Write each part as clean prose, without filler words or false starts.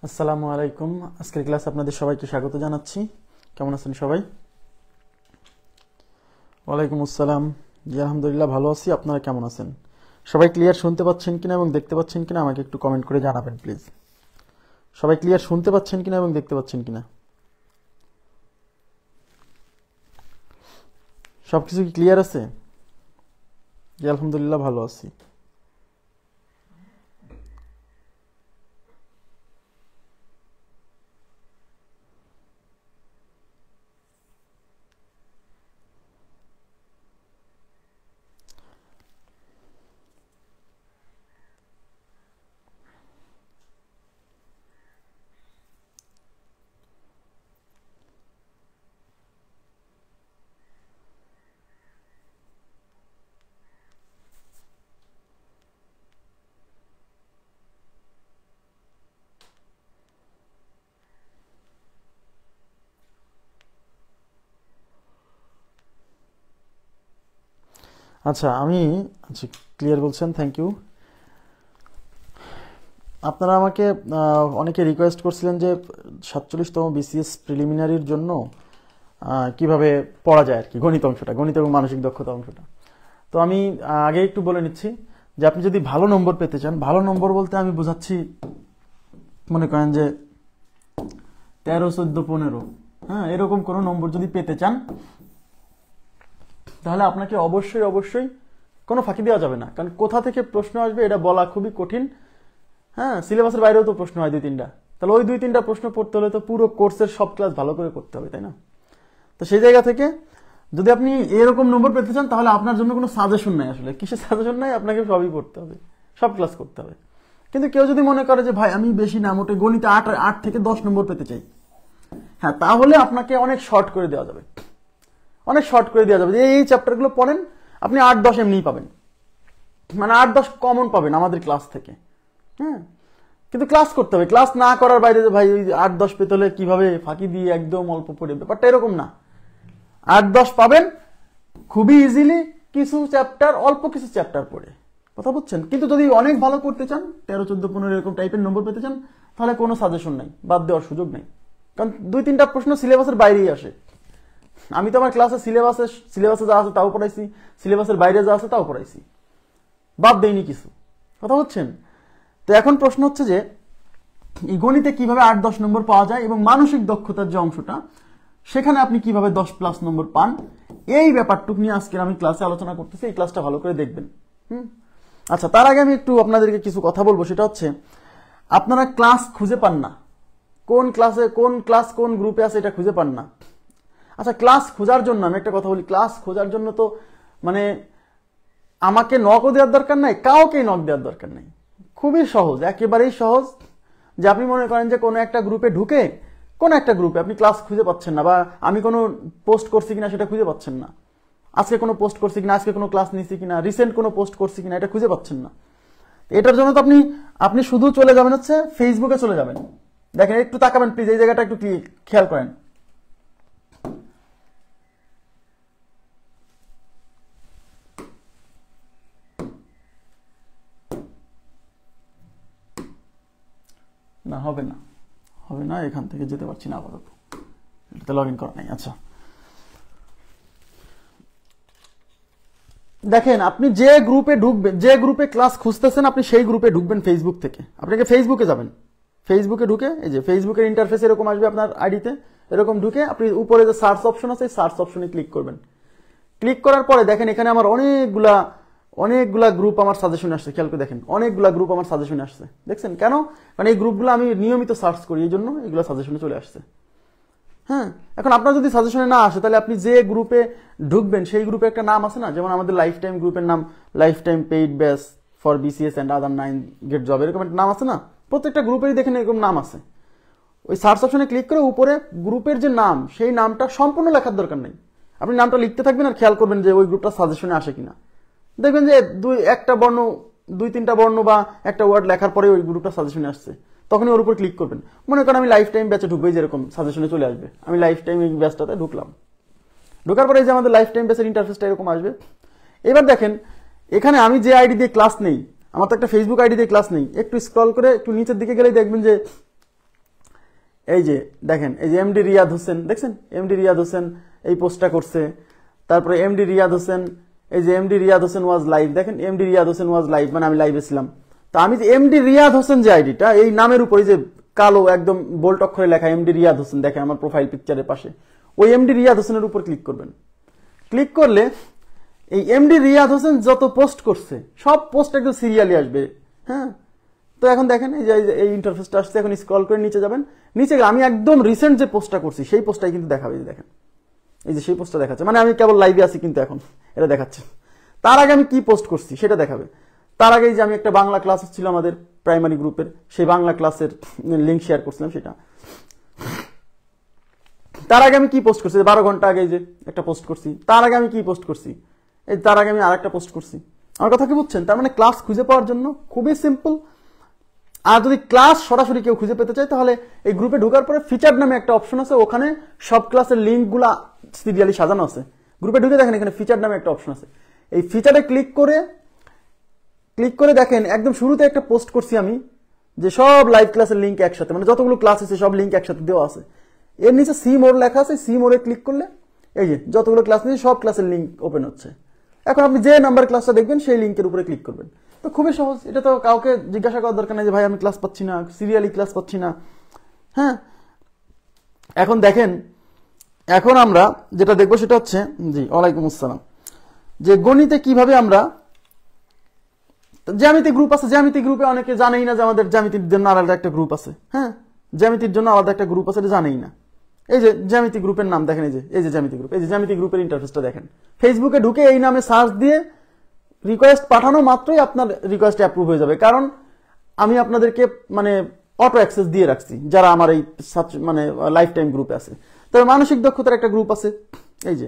আসসালামু আলাইকুম। আজকের ক্লাস আপনাদের সবাইকে স্বাগত জানাচ্ছি। কেমন আছেন সবাই? ওয়ালাইকুম আসসালাম। জি আলহামদুলিল্লাহ ভালো আছি। আপনারা কেমন আছেন? সবাই ক্লিয়ার শুনতে পাচ্ছেন কিনা এবং দেখতে পাচ্ছেন কিনা আমাকে একটু কমেন্ট করে জানাবেন প্লিজ। সবাই ক্লিয়ার শুনতে পাচ্ছেন কিনা এবং দেখতে পাচ্ছেন কিনা? সবকিছু কি ক্লিয়ার আছে? জি আলহামদুলিল্লাহ ভালো আছি। আচ্ছা আচ্ছা ক্লিয়ার বলছেন, থ্যাংক ইউ। আপনারা আমাকে অনেকে রিকোয়েস্ট করছিলেন যে 47তম বিসিএস প্রিলিমিনারির জন্য কিভাবে পড়া যায় আর কি, গণিত অংশটা, গণিত এবং মানসিক দক্ষতা অংশটা। তো আমি আগে একটু বলে নিচ্ছি যে আপনি যদি ভালো নম্বর পেতে চান, ভালো নম্বর বলতে আমি বোঝাচ্ছি মনে করেন যে 13, 14, 15, হ্যাঁ এরকম কোনো নম্বর যদি পেতে চান তাহলে আপনাকে অবশ্যই অবশ্যই কোনো ফাঁকি দেওয়া যাবে না, কারণ কোথা থেকে প্রশ্ন আসবে এটা বলা খুবই কঠিন। হ্যাঁ, সিলেবাসের বাইরেও তো প্রশ্ন হয় 2-3টা, তাহলে ওই 2-3টা প্রশ্ন পড়তে হলে তো পুরো কোর্সের সব ক্লাস ভালো করে করতে হবে, তাই না? তো সেই জায়গা থেকে যদি আপনি এরকম নম্বর পেতে চান তাহলে আপনার জন্য কোনো সাজেশন নাই। আসলে কিসের সাজেশন নাই, আপনাকে সবই পড়তে হবে, সব ক্লাস করতে হবে। কিন্তু কেউ যদি মনে করে যে ভাই আমি বেশি না, মোটে গণিতে 8 থেকে 10 নম্বর পেতে চাই, হ্যাঁ তাহলে আপনাকে অনেক শর্ট করে দেওয়া যাবে, অনেক শর্ট করে দেওয়া যাবে যে এই চ্যাপ্টারগুলো পড়েন, আপনি 8-10 এমনিই পাবেন, মানে 8-10 কমন পাবেন আমাদের ক্লাস থেকে। হ্যাঁ, কিন্তু ক্লাস করতে হবে, ক্লাস না করার বাইরে যে ভাই ওই 8-10 পেতে হলে কিভাবে ফাঁকি দিয়ে একদম অল্প পড়ে, ব্যাপারটা এরকম না। 8-10 পাবেন খুবই ইজিলি, কিছু চ্যাপ্টার, অল্প কিছু চ্যাপ্টার পড়ে, কথা বুঝছেন? কিন্তু যদি অনেক ভালো করতে চান, 13, 14, 15 এরকম টাইপের নম্বর পেতে চান, তাহলে কোনো সাজেশন নাই, বাদ দেওয়ার সুযোগ নাই, কারণ 2-3টা প্রশ্ন সিলেবাসের বাইরেই আসে। আমি তো আমার ক্লাসে সিলেবাসে যা আছে তাও পড়াইছি, সিলেবাসের বাইরে যা আছে তাও পড়াইছি, বাদ দেয়নি কিছু, কথা বুঝছেন? তো এখন প্রশ্ন হচ্ছে যে এই গণিতে কিভাবে 8-10 নম্বর পাওয়া যায় এবং মানসিক দক্ষতার যে অংশটা সেখানে আপনি কিভাবে 10+ নম্বর পান, এই ব্যাপারটুকু নিয়ে আজকে আমি ক্লাসে আলোচনা করতেছি। এই ক্লাসটা ভালো করে দেখবেন। আচ্ছা, তার আগে আমি একটু আপনাদেরকে কিছু কথা বলবো, সেটা হচ্ছে আপনারা ক্লাস খুঁজে পান না, কোন ক্লাসে কোন ক্লাস কোন গ্রুপে আছে এটা খুঁজে পান না। আচ্ছা, ক্লাস খোঁজার জন্য আমি একটা কথা বলি, ক্লাস খোঁজার জন্য তো মানে আমাকে নকও দেওয়ার দরকার নাই, কাউকেই নক দেওয়ার দরকার নাই, খুবই সহজ, একেবারেই সহজ। যে আপনি মনে করেন যে কোনো একটা গ্রুপে ঢুকে, কোনো একটা গ্রুপে আপনি ক্লাস খুঁজে পাচ্ছেন না, বা আমি কোনো পোস্ট করছি কিনা সেটা খুঁজে পাচ্ছেন না, আজকে কোনো পোস্ট করছি কিনা, আজকে কোনো ক্লাস নিয়েছি কিনা, রিসেন্ট কোনো পোস্ট করছি কিনা, এটা খুঁজে পাচ্ছেন না। এটার জন্য তো আপনি শুধু চলে যাবেন হচ্ছে ফেসবুকে চলে যাবেন। দেখেন একটু তাকাবেন প্লিজ, এই জায়গাটা একটু খেয়াল করেন। না হবে না, হবে না, এখান থেকে যেতে পারছি না আপাতত, এটাতে লগ ইন করা নাই। আচ্ছা দেখেন, আপনি যে গ্রুপে ঢুকবেন, যে গ্রুপে ক্লাস খুঁজতেছেন, আপনি সেই গ্রুপে ঢুকবেন ফেসবুক থেকে। আপনাকে ফেসবুকে যাবেন, ফেসবুকে ঢুকে এই যে ফেসবুকের ইন্টারফেস এরকম আসবে আপনার আইডিতে, এরকম ঢুকে আপনি উপরে যে সার্চ অপশন আছে সার্চ অপশনে ক্লিক করবেন। ক্লিক করার পরে দেখেন এখানে আমার অনেকগুলা গ্রুপ আমার সাজেশনে আসছে, খেয়াল করে দেখেন অনেকগুলা গ্রুপ আমার সাজেশনে আসছে, দেখছেন কেন? কারণ এই গ্রুপগুলো আমি নিয়মিত সার্চ করি, এই জন্য এগুলো সাজেশনে চলে আসছে। হ্যাঁ, এখন আপনার যদি সাজেশনে না আসে তাহলে আপনি যে গ্রুপে ঢুকবেন সেই গ্রুপে একটা নাম আছে না, যেমন আমাদের লাইফ টাইম গ্রুপের নাম life time paid batch for BCS and other 9 gate job, এরকম একটা নাম আছে না, প্রত্যেকটা গ্রুপেরই দেখেন এরকম নাম আছে। ওই সার্চ অপশনে ক্লিক করে উপরে গ্রুপের যে নাম সেই নামটা সম্পূর্ণ লেখার দরকার নেই, আপনি নামটা লিখতে থাকবেন আর খেয়াল করবেন যে ওই গ্রুপটা সাজেশনে আসে কিনা। দেখবেন যে 2-3টা বর্ণ বা একটা ওয়ার্ড লেখার পরে ওই গ্রুপটা সাজেশনে আসছে, তখনই ওর উপর ক্লিক করবেন। মনে করেন আমি লাইফ টাইম ব্যাচে ঢুকবো, যেরকম সাজেশনে চলে আসবে, আমি লাইফ টাইম এই ব্যাচটাতে ঢুকলাম, ঢোকার পরে যে আমাদের লাইফ টাইম ব্যাচের ইন্টারফেসটা এরকম আসবে। এবার দেখেন এখানে আমি যে আইডি দিয়ে ক্লাস নেই, আমার তো একটা ফেসবুক আইডি দিয়ে ক্লাস নেই, একটু স্ক্রল করে একটু নিচের দিকে গেলেই দেখবেন যে এই যে দেখেন, এই যে এমডি রিয়াদ হোসেন, দেখছেন এমডি রিয়াদ হোসেন এই পোস্টটা করছে। তারপরে এমডি রিয়াদ হোসেন, এই যে এমডি রিয়াদ হোসেন ওয়াজ লাইভ, দেখেন এমডি রিয়াদ হোসেন ওয়াজ লাইভ মানে আমি লাইভে ছিলাম। তো আমি যে এমডি রিয়াদ হোসেন যে আইডিটা, এই নামের উপরে যে কালো একদম বোল্ড অক্ষরে লেখা এমডি রিয়াদ হোসেন, দেখেন আমার প্রোফাইল পিকচারের পাশে, ওই এমডি রিয়াদ হোসেনের উপর ক্লিক করবেন। ক্লিক করলে এই এমডি রিয়াদ হোসেন যত পোস্ট করছে সব পোস্ট একদম সিরিয়ালি আসবে। হ্যাঁ, তো এখন দেখেন এই যে এই ইন্টারফেসটা আসছে, এখন স্ক্রল করে নিচে যাবেন। নিচে গেলে আমি একদম রিসেন্ট যে পোস্টটা করছি সেই পোস্টটাই কিন্তু দেখাবে, দেখেন এই যে সেই পোস্টটা দেখাচ্ছে, মানে আমি কেবল লাইভে আছি কিন্তু এখন এটা দেখাচ্ছে। তার আগে আমি কি পোস্ট করছি সেটা দেখাবে। তার আগে যে আমি একটা বাংলা ক্লাস ছিল আমাদের প্রাইমারি গ্রুপের, সেই বাংলা ক্লাসের লিঙ্ক শেয়ার করছিলাম সেটা। তার আগে আমি কি পোস্ট করছি, 12 ঘন্টা আগে যে একটা পোস্ট করছি। তার আগে আমি কি পোস্ট করছি, এই তার আগে আমি আরেকটা পোস্ট করছি। আমার কথা কি বুঝছেন? তার মানে ক্লাস খুঁজে পাওয়ার জন্য খুবই সিম্পল। আর যদি ক্লাস সরাসরি কেউ খুঁজে পেতে চায় তাহলে এই গ্রুপে ঢোকার পরে ফিচার নামে একটা অপশন আছে, ওখানে সব ক্লাসের লিঙ্কগুলা সিরিয়ালি সাজানো আছে। গ্রুপে ঢুকে দেখেন এখানে ফিচার নামে একটা অপশন আছে, এই ফিচারে ক্লিক করে দেখেন একদম শুরুতে একটা পোস্ট করছি আমি, যে সব লাইভ ক্লাসের লিঙ্ক একসাথে, মানে যতগুলো ক্লাস আছে সব লিঙ্ক একসাথে দেওয়া আছে। এর নিচে সি মোর লেখা আছে, সি মোরে ক্লিক করলে এই যে যতগুলো ক্লাস নিয়েছে সব ক্লাসের লিঙ্ক ওপেন হচ্ছে। এখন আপনি যে নাম্বার ক্লাসটা দেখবেন সেই লিঙ্কের উপরে ক্লিক করবেন। তো খুবই সহজ, এটা তো কাউকে জিজ্ঞাসা করার দরকার নেই যে ভাই আমি ক্লাস পাচ্ছি না, সিরিয়ালি ক্লাস পাচ্ছি না। হ্যাঁ, এখন দেখেন, এখন আমরা যেটা দেখবো সেটা হচ্ছে, জি ওয়ালাইকুম আসসালাম, যে গণিতে কিভাবে আমরা জ্যামিতি গ্রুপ আছে। জ্যামিতি গ্রুপে অনেকে জানেই না যে আমাদের জ্যামিতির জন্য আলাদা একটা গ্রুপ আছে। হ্যাঁ, জ্যামিতির জন্য আলাদা একটা গ্রুপ আছে, এটা জানেই না। এই যে জ্যামিতি গ্রুপের নাম দেখেন, এই যে জ্যামিতি গ্রুপ, এই যে জ্যামিতি গ্রুপের ইন্টারফেসটা দেখেন। ফেসবুকে ঢুকে এই নামে সার্চ দিয়ে রিকোয়েস্ট পাঠানো মাত্রই আপনার রিকোয়েস্ট অ্যাপ্রুভ হয়ে যাবে, কারণ আমি আপনাদেরকে মানে অটো অ্যাক্সেস দিয়ে রাখছি যারা আমার এই মানে লাইফ টাইম গ্রুপে আছে। তবে মানসিক দক্ষতার একটা গ্রুপ আছে, এই যে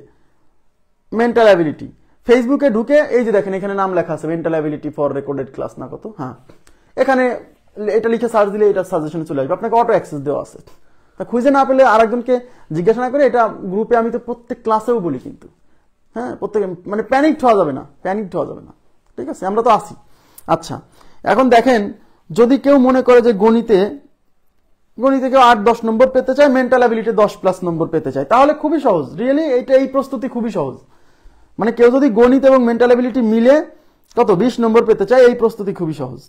মেন্টাল অ্যাবিলিটি। ফেসবুকে ঢুকে এই যে দেখেন এখানে নাম লেখা আছে mental ability for recorded class না কত। হ্যাঁ, এখানে এটা লিখে সার্চ দিলে এটা সাজেশনে চলে আসবে, আপনাকে অটো অ্যাক্সেস দেওয়া আছে। তা খুঁজে না পেলে আরেকজনকে জিজ্ঞাসা না করে, এটা গ্রুপে আমি তো প্রত্যেক ক্লাসেও বলি কিন্তু। হ্যাঁ, প্রত্যেকে মানে প্যানিকড হওয়া যাবে না, ঠিক আছে, আমরা তো আসি। আচ্ছা, এখন দেখেন যদি কেউ মনে করে যে গণিতে কেউ 8-10 নম্বর পেতে চায়, মেন্টাল অ্যাবিলিটি 10+ নম্বর পেতে চায়, তাহলে খুবই সহজ। রিয়েলি এই প্রস্তুতি খুবই সহজ। মানে কেউ যদি গণিত এবং মেন্টাল অ্যাবিলিটি মিলে কত 20 নম্বর পেতে চায়, এই প্রস্তুতি খুবই সহজ।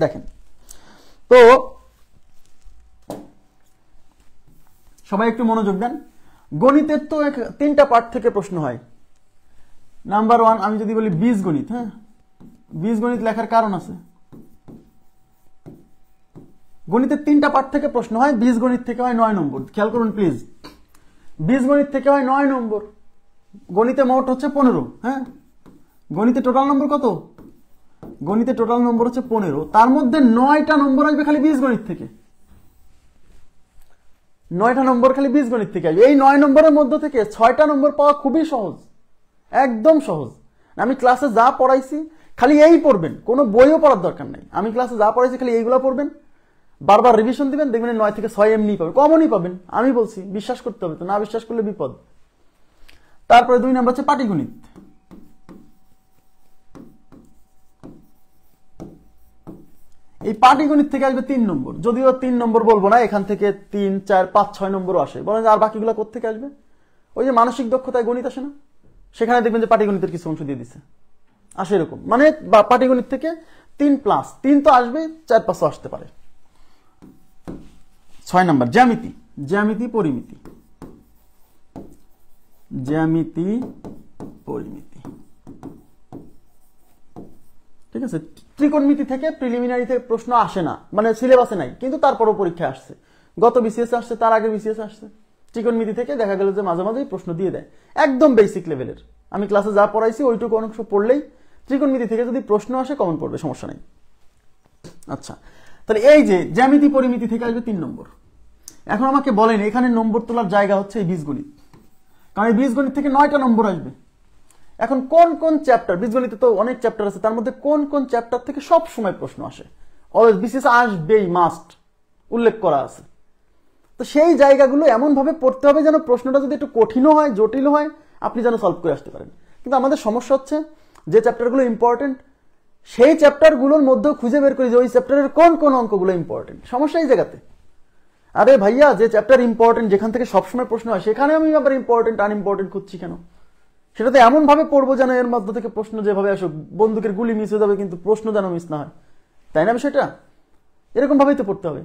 দেখেন তো সবাই একটু মনোযোগ দেন। গণিতের তো 3টা পার্ট থেকে প্রশ্ন হয়। নাম্বার 1 আমি যদি বলি বীজগণিত। হ্যাঁ, বীজগণিত লেখার কারণ আছে। গণিতের 3টা পার্ট থেকে প্রশ্ন হয়, বীজগণিত থেকে হয় 9 নম্বর। খেয়াল করুন প্লিজ, বীজগণিত থেকে হয় 9 নম্বর। গণিতে মোট হচ্ছে 15। হ্যাঁ, গণিতে টোটাল নম্বর কত? গণিতে টোটাল নম্বর হচ্ছে 15, তার মধ্যে 9টা নম্বর আসবে খালি বীজগণিত থেকে। 9টা নম্বর খালি বীজগণিত থেকে আসবে। এই 9 নম্বরের মধ্যে থেকে 6টা নম্বর পাওয়া খুবই সহজ, একদম সহজ। আমি ক্লাসে যা পড়াইছি খালি এই পড়বেন, কোনো বইও পড়ার দরকার নাই। আমি ক্লাসে যা পড়াইছি খালি এইগুলো পড়বেন, বারবার রিভিশন দিবেন, দেখবেন 9 থেকে 6 এমনি পাবেন, কমনই পাবেন। আমি বলছি, বিশ্বাস করতে হবে, তো না বিশ্বাস করলে বিপদ। তারপরে 2 নম্বর হচ্ছে পাটিগণিত। এই পাটিগণিত থেকে আসবে 3 নম্বর। যদিও 3 নম্বর বলবো না, এখান থেকে 3, 4, 5, 6 নম্বরও আসে। বলেন আর বাকিগুলো কোত্থেকে আসবে? ওই যে মানসিক দক্ষতায় গণিত আসে না, সেখানে দেখবেন যে পাটিগণিতের কিছু অংশ দিয়ে দিছে, আসে এরকম। মানে পাটিগণিত থেকে 3+, 3 তো আসবে, 4-5 আসতে পারে। 6 নম্বর জ্যামিতি, জ্যামিতি পরিমিতি। জ্যামিতি পরিমিতি, ঠিক আছে। ত্রিকোণমিতি থেকে প্রিলিমিনারি থেকে প্রশ্ন আসে না, মানে সিলেবাসে নাই, কিন্তু তারপরও পরীক্ষা আসছে। গত বিসিএস আসছে, তার আগে বিসিএস আসছে। ত্রিকোণমিতি থেকে দেখা গেল যে মাঝে মাঝেই প্রশ্ন দিয়ে দেয়, একদম বেসিক লেভেলের। আমি ক্লাসে যা পড়াইছি ওইটুকু অংশ পড়লেই ত্রিকোণমিতি থেকে যদি প্রশ্ন আসে কমন পড়বে, সমস্যা নেই। আচ্ছা, তাহলে এই যে জ্যামিতি পরিমিতি থেকে আসবে 3 নম্বর। এখন আমাকে বলেন এখানে নম্বর তোলার জায়গা হচ্ছে এই বীজগণিত, কারণ এই বীজগণিত থেকে 9টা নম্বর আসবে। এখন কোন কোন চ্যাপ্টার, বীজগণিতে তো অনেক চ্যাপ্টার আছে, তার মধ্যে কোন কোন চ্যাপ্টার থেকে সব সময় প্রশ্ন আসে, অলওয়েজ বিসিএস আসবেই, মাস্ট, উল্লেখ করা আছে। তো সেই জায়গাগুলো এমন ভাবে পড়তে হবে যেন প্রশ্নটা যদি একটু কঠিনও হয়, জটিল হয়, আপনি যেন সলভ করে আসতে পারেন। কিন্তু আমাদের সমস্যা হচ্ছে যে চ্যাপ্টারগুলো ইম্পর্টেন্ট সেই চ্যাপ্টারগুলোর মধ্যেও খুঁজে বের করি যে ওই চ্যাপ্টারের কোন কোন অঙ্কগুলো ইম্পর্টেন্ট। সমস্যা এই জায়গাতে। আরে ভাইয়া, যে চ্যাপ্টার ইম্পর্টেন্ট, যেখান থেকে সবসময় প্রশ্ন হয়, সেখানে আমি আবার ইম্পর্টেন্ট আনইম্পর্টেন্ট খুঁজছি কেন? সেটাতে এমন ভাবে পড়বো যেন এর মধ্য থেকে প্রশ্ন যেভাবে আসুক বন্দুকের গুলি মিস হয়ে যাবে, কিন্তু প্রশ্ন যেন মিস না হয়, তাই না? বিষয়টা এরকম ভাবেই তো পড়তে হবে।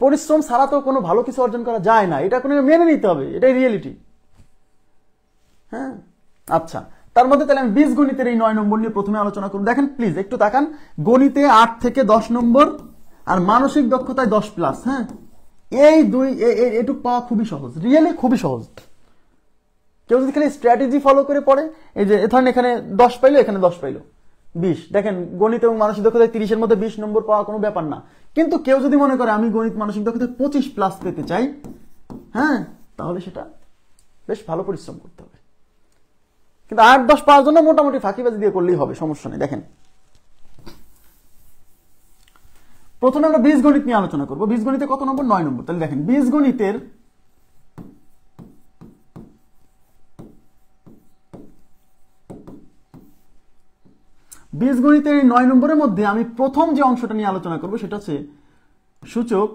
পরিশ্রম ছাড়া তো কোনো ভালো কিছু অর্জন করা যায় না, এটা কোনো মেনে নিতে হবে, এটাই রিয়েলিটি। হ্যাঁ, আচ্ছা, তার মধ্যে তাহলে আমি বীজগণিতের এই 9 নম্বর নিয়ে প্রথমে আলোচনা করব। দেখেন প্লিজ একটু তাকান, গণিতে 8 থেকে 10 নম্বর আর মানসিক দক্ষতায় 10+। হ্যাঁ, এই দুই এটুক পাওয়া খুবই সহজ, রিয়েলি খুবই সহজ। কেউ যদি খালি স্ট্র্যাটেজি ফলো করে পড়ে, এই যে ধরেন এখানে 10 পাইলো, এখানে 10 পাইলো, 20। দেখেন গণিত এবং মানসিক দক্ষতায় 30-এর মধ্যে 20 নম্বর পাওয়া কোনো ব্যাপার না। কিন্তু কেউ যদি মনে করে আমি গণিত মানসিক দক্ষতায় 25+ পেতে চাই, হ্যাঁ, তাহলে সেটা বেশ ভালো পরিশ্রম করতে হবে। কিন্তু 8-10 পাওয়ার জন্য মোটামুটি ফাঁকিবাজি দিয়ে করলেই হবে, সমস্যা নেই। দেখেন প্রথমে আমরা বীজগণিত নিয়ে আলোচনা করব। বীজগণিতে কত নম্বর? 9 নম্বর। তাহলে দেখেন বীজগণিতের বীজগণিতের 9 নম্বরের মধ্যে আমি প্রথম যে অংশটা নিয়ে আলোচনা করব সেটা হচ্ছে সূচক,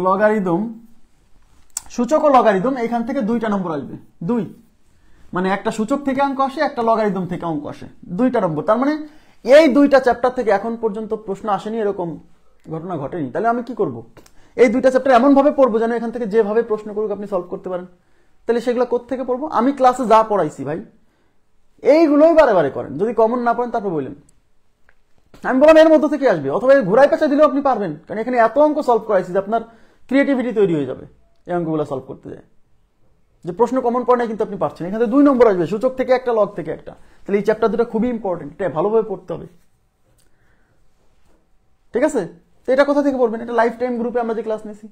লগারিদম। সূচক ও লগারিদম, এখান থেকে 2টা নম্বর আসবে। 2 মানে একটা সূচক থেকে অঙ্ক আসে, একটা লগারিদম থেকে অঙ্ক আসে, 2টা নম্বর। তার মানে এই 2টা চ্যাপ্টার থেকে এখন পর্যন্ত প্রশ্ন আসেনি, এরকম ঘটনা ঘটেনি। তাহলে আমি কি করব? এই 2টা চ্যাপ্টার এমন ভাবে পড়বো যেন এখান থেকে যেভাবে প্রশ্ন করুক আপনি সলভ করতে পারেন। তাহলে সেগুলো কোত্থেকে পড়বো? আমি ক্লাসে যা পড়াইছি ভাই, এইগুলোই বারে বারে করেন। যদি কমন না পড়েন তারপর বললেন, আমি বললাম এর মধ্যে থেকে আসবে, অথবা ঘুরাই পেঁচা দিলেও আপনি পারবেন, কারণ এখানে এত অঙ্ক সলভ করাইছি যে আপনার ক্রিয়েটিভিটি তৈরি হয়ে যাবে এই অঙ্কগুলো সলভ করতে যায়। যে প্রশ্ন কমন পড়ে না কিন্তু আপনি পারছেন, এখানে 2 নম্বর আসবে, সূচক থেকে একটা, লগ থেকে একটা। তাহলে এই চ্যাপ্টার 2টা খুবই ইম্পর্টেন্ট, এটা ভালোভাবে পড়তে হবে, ঠিক আছে? তো এটা কোথা থেকে পড়বেন? এটা লাইফ টাইম গ্রুপে আমরা যে ক্লাস নিয়েছি।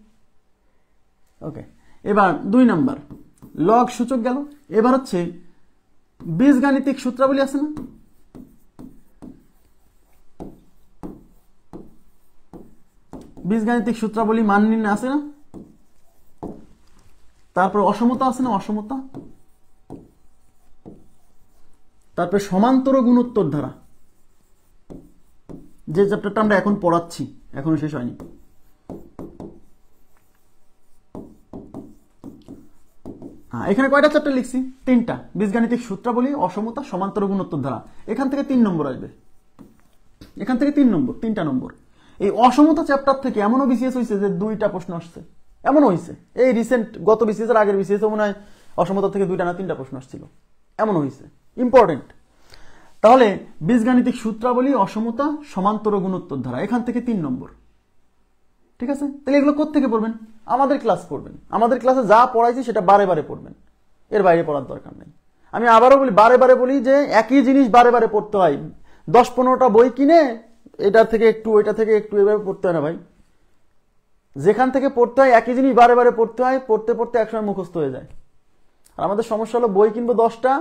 ওকে, এবার 2 নাম্বার লগ সূচক গেল। এবার হচ্ছে বীজগাণিতিক সূত্রাবলী আছে না, বীজগাণিতিক সূত্রাবলী মান নির্ণয় আছে না, তারপর অসমতা আছে না, অসমতা, তারপর সমান্তর গুণোত্তর ধারা, যে চ্যাপ্টারটা আমরা এখন পড়াচ্ছি, এখনো শেষ হয়নি। এখানে কয়টা চ্যাপ্টার লিখছি? 3টা। বীজগাণিতিক সূত্রাবলী, অসমতা, সমান্তর গুণোত্তর ধারা। এখান থেকে 3 নম্বর আসবে, এখান থেকে 3 নম্বর, 3টা নম্বর। এই অসমতা চ্যাপ্টার থেকে এমনও বিসিএস হয়েছে যে 2টা প্রশ্ন আসছে, এমন হয়েছে। এই রিসেন্ট গত বিসিএস এর আগের বিসিএস মনে হয় অসমতা থেকে 2টা না 3টা প্রশ্ন আসছিল, এমন হয়েছে, ইম্পর্টেন্ট। তাহলে বীজগাণিতিক সূত্রাবলী, অসমতা, সমান্তর গুণোত্তর ধারা, এখান থেকে 3 নম্বর, ঠিক আছে? তাহলে এগুলো কোত্থেকে পড়বেন? আমাদের ক্লাস পড়বেন, আমাদের ক্লাসে যা পড়াইছি সেটা বারে বারে পড়বেন, এর বাইরে পড়ার দরকার নেই। আমি আবারও বলি, বারে বারে বলি যে একই জিনিস বারে বারে পড়তে হয়। 10-15টা বই কিনে এটা থেকে একটু, ওইটা থেকে একটু, এভাবে পড়তে হয় না ভাই। যেখান থেকে পড়তে হয় একই জিনিস বারে বারে পড়তে হয়, পড়তে পড়তে একসময় মুখস্থ হয়ে যায়। আর আমাদের সমস্যা হলো বই কিনবো 10টা,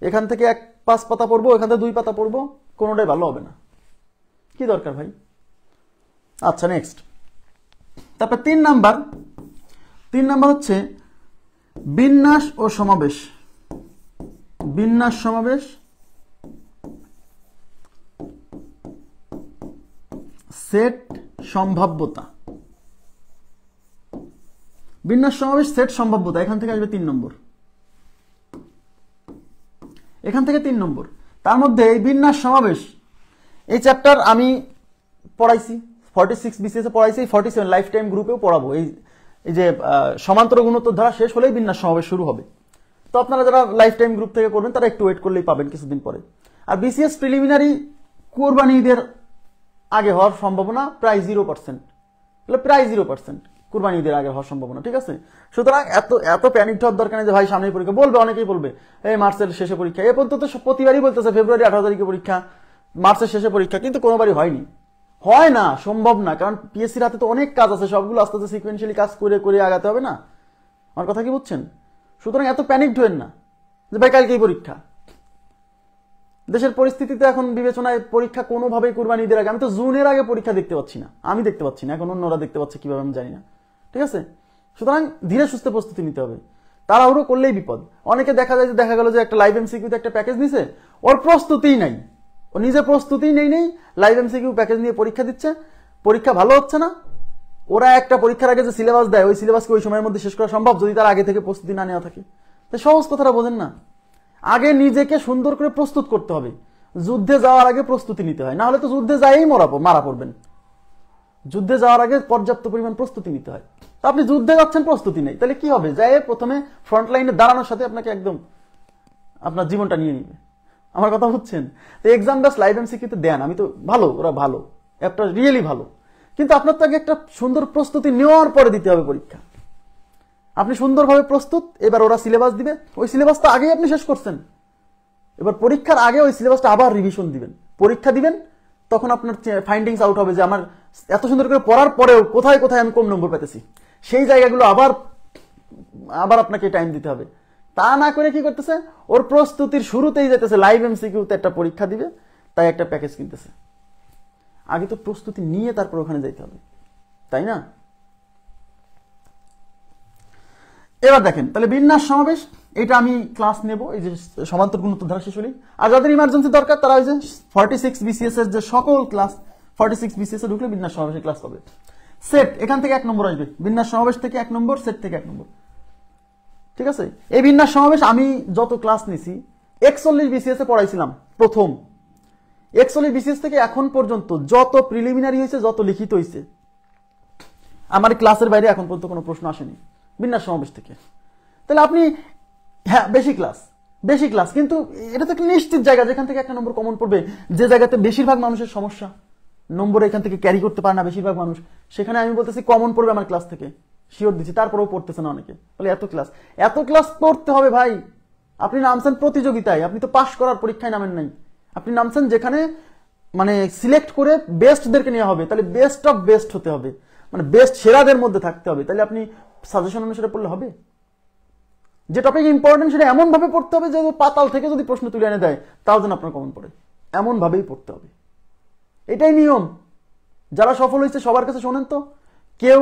এখান থেকে 5 পাতা পড়বো, এখান থেকে 2 পাতা পড়বো, কোনোটাই ভালো হবে না। কি দরকার ভাই? আচ্ছা, নেক্সট। তারপর 3 নাম্বার হচ্ছে বিন্যাস ও সমাবেশ। বিন্যাস, সমাবেশ, সেট, সম্ভাব্যতা। বিন্যাস, সমাবেশ, সেট, সম্ভাব্যতা, এখান থেকে আসবে 3 নম্বর, এখান থেকে 3 নম্বর। তার মধ্যে এই বিন্যাস, সমাবেশ এই চ্যাপ্টার আমি পড়াইছি 46 বিসিএস এ পড়াইছি, 47 লাইফ টাইম গ্রুপেও পড়াবো। এই যে সমান্তর গুণোত্তর ধারা শেষ হলেই বিন্যাস সমাবেশ শুরু হবে। তো আপনারা যারা লাইফ টাইম গ্রুপ থেকে করবেন তারা একটু ওয়েট করলেই পাবেন কিছুদিন পরে। আর বিসিএস প্রিলিমিনারি কোরবানি ঈদের আগে হওয়ার সম্ভাবনা প্রায় 0%, প্রায় 0% কুরবানি ঈদের আগে হওয়ার সম্ভাবনা, ঠিক আছে? সুতরাং এত প্যানিক হওয়ার দরকার নেই যে ভাই সামনে পরীক্ষা। বলবে, অনেকেই বলবে এই মার্চের শেষে পরীক্ষা, এ পর্যন্ত প্রতিবারই বলতেছে ফেব্রুয়ারি 18 তারিখে পরীক্ষা, মার্চের শেষে পরীক্ষা, কিন্তু কোনোবারই হয়নি। হয় না, সম্ভব না, কারণ পিএসসির হাতে তো অনেক কাজ আছে, সবগুলো আস্তে আস্তে সিকুয়েন্সিয়ালি কাজ করে করে আগাতে হবে না। আমার কথা কি বুঝছেন? সুতরাং এত প্যানিকড হবেন না যে ভাই কালকেই পরীক্ষা। দেশের পরিস্থিতিতে এখন বিবেচনায় পরীক্ষা কোনোভাবেই কুরবানি ঈদের আগে, আমি তো জুনের আগে পরীক্ষা দেখতে পাচ্ছি না, আমি দেখতে পাচ্ছি না, এখন অন্যরা দেখতে পাচ্ছে কিভাবে আমি জানি না, ঠিক আছে? সুতরাং ধীরে সুস্থে প্রস্তুতি নিতে হবে। তাড়াহুড়ো করলেই বিপদ। অনেকে দেখা গেল যে একটা লাইভ এমসিকিউতে একটা প্যাকেজ নিছে, ওর প্রস্তুতিই নাই, ও নিজে প্রস্তুতিই নেই লাইভ এমসিকিউ প্যাকেজ নিয়ে পরীক্ষা দিচ্ছে, পরীক্ষা ভালো হচ্ছে না। ওরা একটা পরীক্ষার আগে যে সিলেবাস দেয়, ওই সিলেবাসকে ওই সময়ের মধ্যে শেষ করা সম্ভব যদি তার আগে থেকে প্রস্তুতি না নেওয়া থাকে? তো সহজ কথাটা বোঝেন না। আগে নিজেকে সুন্দর করে প্রস্তুত করতে হবে। যুদ্ধে যাওয়ার আগে প্রস্তুতি নিতে হয়, না হলে তো যুদ্ধে যাইই মারা পড়বেন। যুদ্ধে যাওয়ার আগে পর্যাপ্ত পরিমাণ প্রস্তুতি নিতে হয়। তো আপনি যুদ্ধে যাচ্ছেন, প্রস্তুতি নেই, তাহলে কি হবে? যাই প্রথমে ফ্রন্ট লাইনে দাঁড়ানোর সাথে আপনাকে একদম আপনার জীবনটা নিয়ে নিবে। আমার কথা বুঝছেন? তো এক্সাম ব্যাস লাইভ এমসিকিউতে দেন, আমি তো ভালো, ওরা ভালো, অ্যাপটা রিয়েলি ভালো, কিন্তু আপনার তো আগে একটা সুন্দর প্রস্তুতি নেওয়ার পরে দিতে হবে পরীক্ষা। আপনি সুন্দরভাবে প্রস্তুত, এবার ওরা সিলেবাস দিবে, ওই সিলেবাসটা আগেই আপনি শেষ করছেন, এবার পরীক্ষার আগে ওই সিলেবাসটা আবার রিভিশন দিবেন, পরীক্ষা দিবেন, তখন আপনার ফাইন্ডিংস আউট হবে যে আমার এত সুন্দর করে পড়ার পরেও কোথায় কোথায় আমি কম নম্বর পেতেছি, সেই জায়গাগুলো আবার আপনাকে টাইম দিতে হবে। তা না করে কি করতেছে, ওর প্রস্তুতির শুরুতেই যেতেছে লাইভ এমসিকিউতে একটা পরীক্ষা দিবে, তাই একটা প্যাকেজ কিনতেছে। আগে তো প্রস্তুতি নিয়ে তারপর ওখানে যাইতে হবে, তাই না? এবার দেখেন, তাহলে বিন্যাস সমাবেশ, এটা আমি ক্লাস নেব, এই যে সমান্তর গুণোত্তর ধারা শিশুলি। আর যাদের ইমার্জেন্সি দরকার তারা ওই যে 46 বিসিএস এর যে সকল ক্লাস, 46 বিসিএস এ ঢুকলে বিন্যাস সমাবেশের ক্লাস পাবে। সেট এখান থেকে 1 নম্বর আসবে, বিন্যাস সমাবেশ থেকে 1 নম্বর, সেট থেকে 1 নম্বর, ঠিক আছে? এই বিন্যাস সমাবেশ আমি যত ক্লাস নিছি 41 বিসিএস এ পড়াইছিলাম প্রথম। 41 বিসিএস থেকে এখন পর্যন্ত যত প্রিলিমিনারি হয়েছে, যত লিখিত হয়েছে, আমার ক্লাসের বাইরে এখন পর্যন্ত কোনো প্রশ্ন আসেনি বিন্যাস সমাবেশ থেকে। তাহলে আপনি, হ্যাঁ বেশি ক্লাস, কিন্তু এটা তো একটা নিশ্চিত জায়গা যেখান থেকে 1 নম্বর কমন পড়বে, যে জায়গাতে বেশিরভাগ মানুষের সমস্যা, নম্বর এখান থেকে ক্যারি করতে পারে না বেশিরভাগ মানুষ, সেখানে আমি বলতেছি কমন পড়বে আমার ক্লাস থেকে, শিওর দিচ্ছি। তারপরেও পড়তেছে না অনেকে, বলে এত ক্লাস পড়তে হবে ভাই। আপনি নামছেন প্রতিযোগিতায়, আপনি তো পাশ করার পরীক্ষায় নামেন নাই, আপনি নামছেন যেখানে মানে সিলেক্ট করে বেস্টদেরকে নেওয়া হবে, তাহলে বেস্ট অফ বেস্ট হতে হবে, মানে বেস্ট সেরাদের মধ্যে থাকতে হবে। তাহলে আপনি সাজেশন অনুসারে পড়লে হবে? যে টপিক ইম্পর্টেন্ট সেটা এমন ভাবে পড়তে হবে যে পাতাল থেকে যদি প্রশ্ন তুলে এনে দেয় তাও যেন আপনার কমন পড়ে, এমন ভাবেই পড়তে হবে। এটাই নিয়ম। যারা সফল হয়েছে সবার কাছে শোনেন তো, কেউ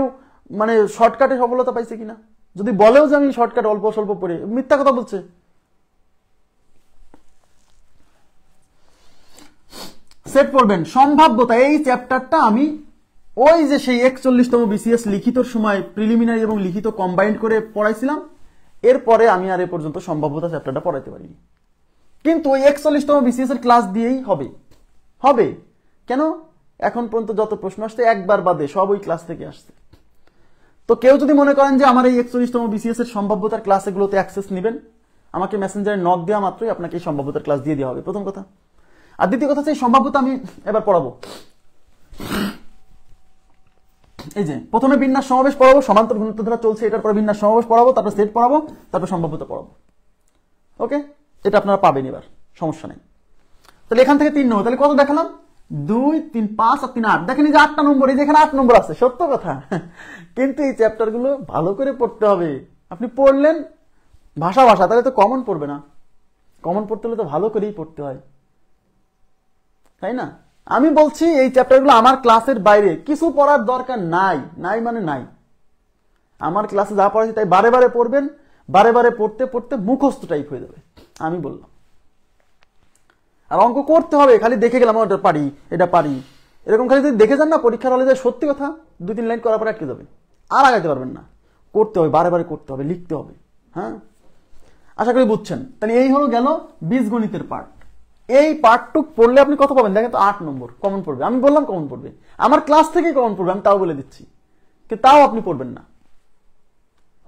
মানে শর্টকাটে সফলতা পাইছে কিনা? যদি বলেও যে আমি শর্টকাট অল্প স্বল্প পড়ে, মিথ্যা কথা বলছে। সেট পড়বেন, সম্ভাব্যতা, এই চ্যাপ্টারটা আমি ওই যে সেই 41তম বিসিএস লিখিতর সময় প্রিলিমিনারি এবং লিখিত কম্বাইন্ড করে পড়াইছিলাম, এরপরে আমি আর এ পর্যন্ত সম্ভাব্যতা চ্যাপ্টারটা পড়াইতে পারিনি। কিন্তু ওই 41তম বিসিএস এর ক্লাস দিয়েই হবে। কেন? এখন পর্যন্ত যত প্রশ্ন আসছে একবার বাদে সব ওই ক্লাস থেকে আসছে। তো কেউ যদি মনে করেন যে আমার এই 41তম বিসিএস এর সম্ভাব্যতার ক্লাসগুলোতে অ্যাক্সেস নেবেন, আমাকে মেসেঞ্জারে নক দেওয়া মাত্রই আপনাকে এই সম্ভাব্যতার ক্লাস দিয়ে দেওয়া হবে, প্রথম কথা। আর দ্বিতীয় কথা হচ্ছে এই সম্ভাব্যতা আমি এবার পড়াবো। এই যে প্রথমে বিন্যাস সমাবেশ পড়াবো, সমান্তর গুণোত্তর ধারা চলছে, এটার পরে বিন্যাস সমাবেশ পড়াবো, তারপর সেট পড়াবো, তারপর সম্ভাব্যতা পড়াবো। ওকে, এটা আপনারা পাবেন, এবার সমস্যা নেই। তাহলে এখান থেকে 3 নম্বর, তাহলে কত দেখালাম? 2, 3, 5 আর 3, 8। দেখেন এই যে 8টা নম্বর, এই যেখানে 8 নম্বর আছে, সত্য কথা। কিন্তু এই চ্যাপ্টার গুলো ভালো করে পড়তে হবে। আপনি পড়লেন ভাষা, তাহলে তো কমন পড়বে না। কমন পড়তে হলে তো ভালো করেই পড়তে হয়, তাই না? আমি বলছি এই চ্যাপ্টারগুলো আমার ক্লাসের বাইরে কিছু পড়ার দরকার নাই, মানে নাই। আমার ক্লাসে যা পড়াচ্ছি তাই বারে বারে পড়বেন, বারে বারে পড়তে পড়তে মুখস্থ টাইপ হয়ে যাবে, আমি বললাম। আর অঙ্ক করতে হবে, খালি দেখে গেলাম এটা পারি, এরকম খালি যদি দেখে যান না পরীক্ষার হলে, সত্যি কথা 2-3 লাইন করার পরে আটকে যাবে, আর আগাইতে পারবেন না। করতে হবে, বারে বারে করতে হবে, লিখতে হবে। হ্যাঁ, আশা করি বুঝছেন। তাহলে এই হলো গেল বীজগণিতের পার্ট। এই পার্টটুক পড়লে আপনি কত পাবেন দেখেন তো? 8 নম্বর কমন পড়বে। আমি বললাম কমন পড়বে, আমার ক্লাস থেকে কমন পড়বে, আমি তাও বলে দিচ্ছি। কিন্তু তাও আপনি পড়বেন না,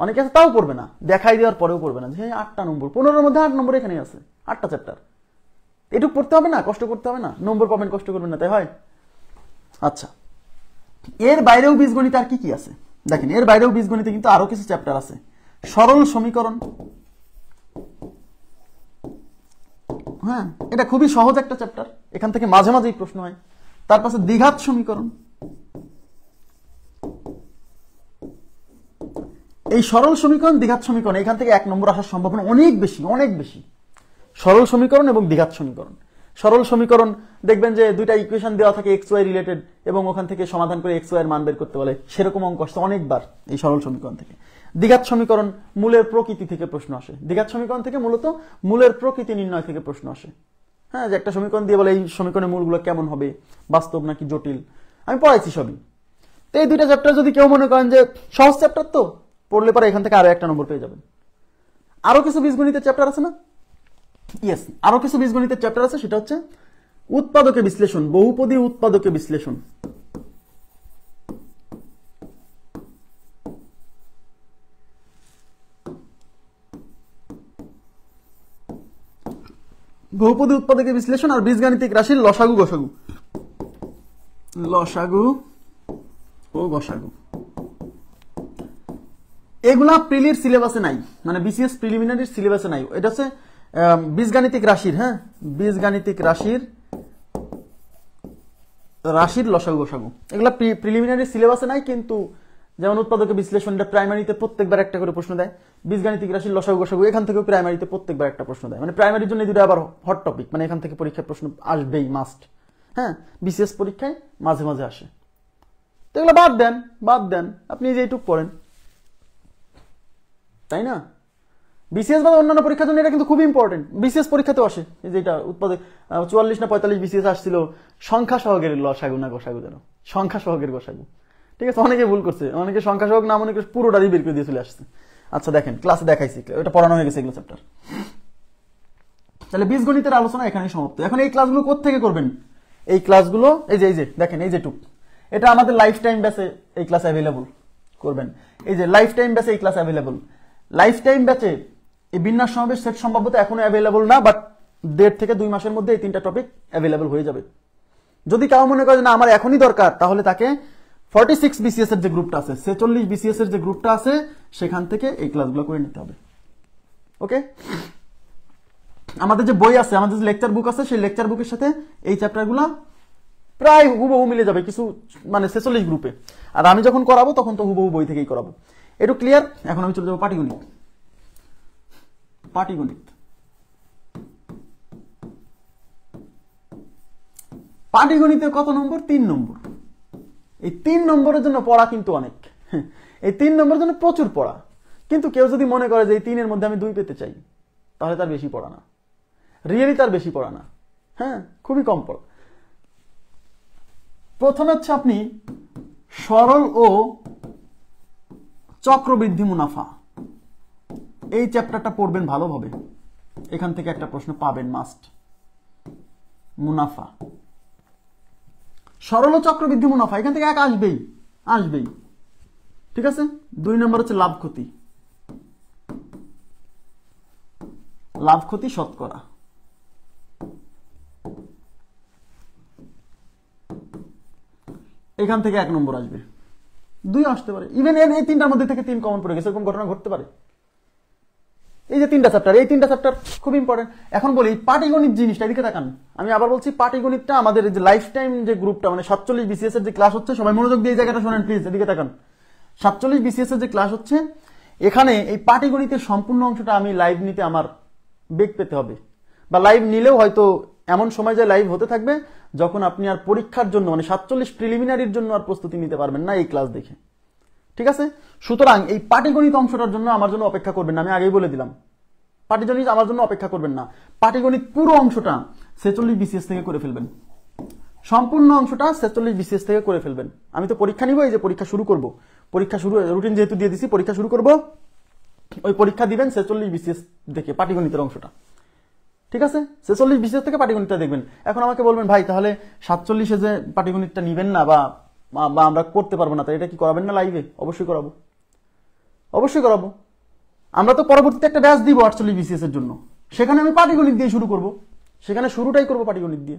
অনেকে আছে তাও পড়বে না, দেখাই দেওয়ার পরেও পড়বে না, যে 8টা নম্বর, 15-এর মধ্যে 8 নম্বর এখানে আছে, 8টা চ্যাপ্টার। এটুকু পড়তে হবে না, কষ্ট করতে হবে না, নম্বর পাবেন, কষ্ট করবেন না, তাই হয়? আচ্ছা, এর বাইরেও বীজগণিত আর কি আছে দেখেন। এর বাইরেও বীজগণিতে কিন্তু আরো কিছু চ্যাপ্টার আছে। সরল সমীকরণ, হ্যাঁ এটা খুবই সহজ একটা চ্যাপ্টার, এখান থেকে মাঝে মাঝেই প্রশ্ন হয়। তার পাশে দ্বিঘাত সমীকরণ, এই সরল সমীকরণ, দ্বিঘাত সমীকরণ, এখান থেকে 1 নম্বর আসার সম্ভাবনা অনেক বেশি। সরল সমীকরণ এবং দ্বিঘাত সমীকরণ। সরল সমীকরণ দেখবেন যে দুইটা ইকুয়েশন দেওয়া থাকে XY রিলেটেড, এবং ওখান থেকে সমাধান করে XY এর মান বের করতে বলে, সেরকম অঙ্ক আসছে অনেকবার এই সরল সমীকরণ থেকে। দ্বিঘাত সমীকরণ মূলের প্রকৃতি থেকে প্রশ্ন আসে, দ্বিঘাত সমীকরণ থেকে মূলত মূলের প্রকৃতি নির্ণয় থেকে প্রশ্ন আসে। হ্যাঁ, যে একটা সমীকরণ দিয়ে বলে এই সমীকরণের মূলগুলো কেমন হবে, বাস্তব নাকি জটিল, আমি পড়াইছি সবই। তো এই দুইটা চ্যাপ্টার যদি কেউ মনে করেন যে সহজ চ্যাপ্টার, তো পড়লে পরে এখান থেকে আরো একটা নম্বর পেয়ে যাবেন। আরো কিছু বীজগণিতের চ্যাপ্টার আছে না, ইয়েস, আরো কিছু বীজগণিতের চ্যাপ্টার আছে, সেটা হচ্ছে উৎপাদকে বিশ্লেষণ, বহুপদী উৎপাদকে বিশ্লেষণ। বহুপদী উৎপাদকে বিশ্লেষণ আর বীজগাণিতিক রাশির লসাগু গসাগু, লসাগু ও গসাগু, এগুলা প্রিলির সিলেবাসে নাই, মানে বিসিএস প্রিলিমিনারির সিলেবাসে নাই। এটা হচ্ছে বীজগাণিতিক রাশির, হ্যাঁ, বীজগাণিতিক রাশির লসাগু গসাগু, এগুলা প্রিলিমিনারি সিলেবাসে নাই। কিন্তু যেমন উৎপাদকে বিশ্লেষণটা প্রাইমারিতে প্রত্যেকবার একটা করে প্রশ্ন দেয়, বীজগাণিতিক রাশির লসাগু গসাগু এখান থেকেও প্রাইমারিতে প্রত্যেকবার একটা প্রশ্ন দেয়, মানে প্রাইমারির জন্য দুটো আবার হট টপিক, মানে এখান থেকে পরীক্ষার প্রশ্ন আসবেই মাস্ট। হ্যাঁ, বিসিএস পরীক্ষায় মাঝে মাঝে আসে, তো এগুলো বাদ দেন, আপনি যে এইটুক পড়েন, তাই না? বিসিএস বা অন্যান্য পরীক্ষার জন্য এটা কিন্তু খুব ইম্পর্টেন্ট, বিসিএস পরীক্ষাতেও আসে। এই যে এটা উৎপাদক 44 না 45 বিসিএস আসছিল সংখ্যা সহগের লসাগু না গসাগু, যেন সংখ্যা সহগের গসাগু, ঠিক আছে? অনেকে ভুল করছে, অনেকে সংখ্যা সহগ নাম অনেকে পুরোটাই বের করে দিয়ে চলে আসছে। আচ্ছা দেখেন, ক্লাসে দেখাইছি, এটা পড়ানো হয়ে গেছে এগুলো চ্যাপ্টার। তাহলে বীজগণিতের আলোচনা এখানেই সমাপ্ত। এখন এই ক্লাসগুলো কোত্থেকে করবেন? এই ক্লাসগুলো এই যে দেখেন, এই যে টুক, এটা আমাদের লাইফ টাইম ব্যাচে এই ক্লাস অ্যাভেলেবল করবেন। এই যে লাইফ টাইম ব্যাচে এই ক্লাস অ্যাভেলেবল, লাইফ টাইম ব্যাচে এই বিন্যাস সমাবেশ সেট সম্ভবত এখনো অ্যাভেলেবল না, বাট 1.5 থেকে 2 মাসের মধ্যে এই 3টা টপিক অ্যাভেলেবল হয়ে যাবে। যদি কাউ মনে করে না আমার এখনই দরকার, তাহলে তাকে 46 বিসিএস এর যে গ্রুপটা আছে, 46 বিসিএস এর যে গ্রুপটা আছে, সেখান থেকে এই ক্লাসগুলো করে নিতে হবে। ওকে, আমাদের যে বই আছে, আমাদের যে লেকচার বুক আছে, সেই লেকচার বুকের সাথে এই চ্যাপ্টারগুলো প্রায় হুবহু মিলে যাবে, কিছু মানে 46 গ্রুপে। আর আমি যখন করাবো তখন তো হুবহু বই থেকেই করাবো। একটু ক্লিয়ার? এখন আমি চলে যাবো পাটিগণিত। পাটিগণিতে কত নম্বর? 3 নম্বর। এই 3 নম্বরের জন্য পড়া কিন্তু অনেক, এই 3 নম্বরের জন্য প্রচুর পড়া। কিন্তু কেউ যদি মনে করে যে এই 3-এর মধ্যে আমি 2 পেতে চাই, তাহলে তার বেশি পড়া না, রিয়েলি তার বেশি পড়া না, হ্যাঁ, খুবই কম পড়া। প্রথমে হচ্ছে আপনি সরল ও চক্রবৃদ্ধি মুনাফা, এই চ্যাপ্টারটা পড়বেন ভালোভাবে, এখান থেকে একটা প্রশ্ন পাবেন মাস্ট। মুনাফা, সরল ও চক্রবৃদ্ধি মুনাফা, এখান থেকে এক আসবেই, ঠিক আছে? 2 নম্বর হচ্ছে লাভ ক্ষতি শতকরা, এখান থেকে 1 নম্বর আসবে, 2 আসতে পারে, ইভেন এই 3টার মধ্যে থেকে 3 কমন পড়ে গেছে, এরকম ঘটনা ঘটতে পারে। এই যে 3টা চ্যাপ্টার, এই 3টা চ্যাপ্টার খুব ইম্পর্টেন্ট। এখন বলি পাটিগণিত জিনিসটা, এদিকে তাকান, আমি আবার বলছি পাটিগণিতটা আমাদের যে লাইফ টাইম যে গ্রুপটা, মানে 47 বিসিএস এর যে ক্লাস হচ্ছে, সবাই মনোযোগ দিয়ে এই জায়গাটা শোনেন প্লিজ, এদিকে তাকান। 47 বিসিএস এর যে ক্লাস হচ্ছে, এখানে এই পাটিগণিতের সম্পূর্ণ অংশটা আমি লাইভ নিতে আমার বেগ পেতে হবে, বা লাইভ নিলেও হয়তো এমন সময় যে লাইভ হতে থাকবে যখন আপনি আর পরীক্ষার জন্য, মানে 47 প্রিলিমিনারির জন্য আর প্রস্তুতি নিতে পারবেন না এই ক্লাস দেখে, ঠিক আছে? সুতরাং এই পাটিগণিত অংশটার জন্য আমার জন্য অপেক্ষা করবেন না, আমি আগেই বলে দিলাম, পাটিগণিত আমার জন্য অপেক্ষা করবেন না। পাটিগণিত পুরো অংশটা 46 বিসিএস থেকে করে ফেলবেন, সম্পূর্ণ অংশটা 46 বিসিএস থেকে করে ফেলবেন। আমি তো পরীক্ষা নিব, এই যে পরীক্ষা শুরু করব, পরীক্ষা শুরু রুটিন যেহেতু দিয়ে দিছি, পরীক্ষা শুরু করব, ওই পরীক্ষা দিবেন 46 বিসিএস দেখে পাটিগণিতের অংশটা, ঠিক আছে? 46 বিসিএস থেকে পাটিগণিতটা দেখবেন। এখন আমাকে বলবেন ভাই তাহলে 47-এ যে পাটিগণিতটা নিবেন না বা আমরা করতে পারবো না, তাই এটা কি করাবেন না লাইভে? অবশ্যই করাবো। আমরা তো পরবর্তীতে একটা ব্যাচ দিব 48 বিসিএস এর জন্য, সেখানে আমি পাটিগণিত দিয়ে শুরু করব, সেখানে শুরুটাই করব পাটিগণিত দিয়ে।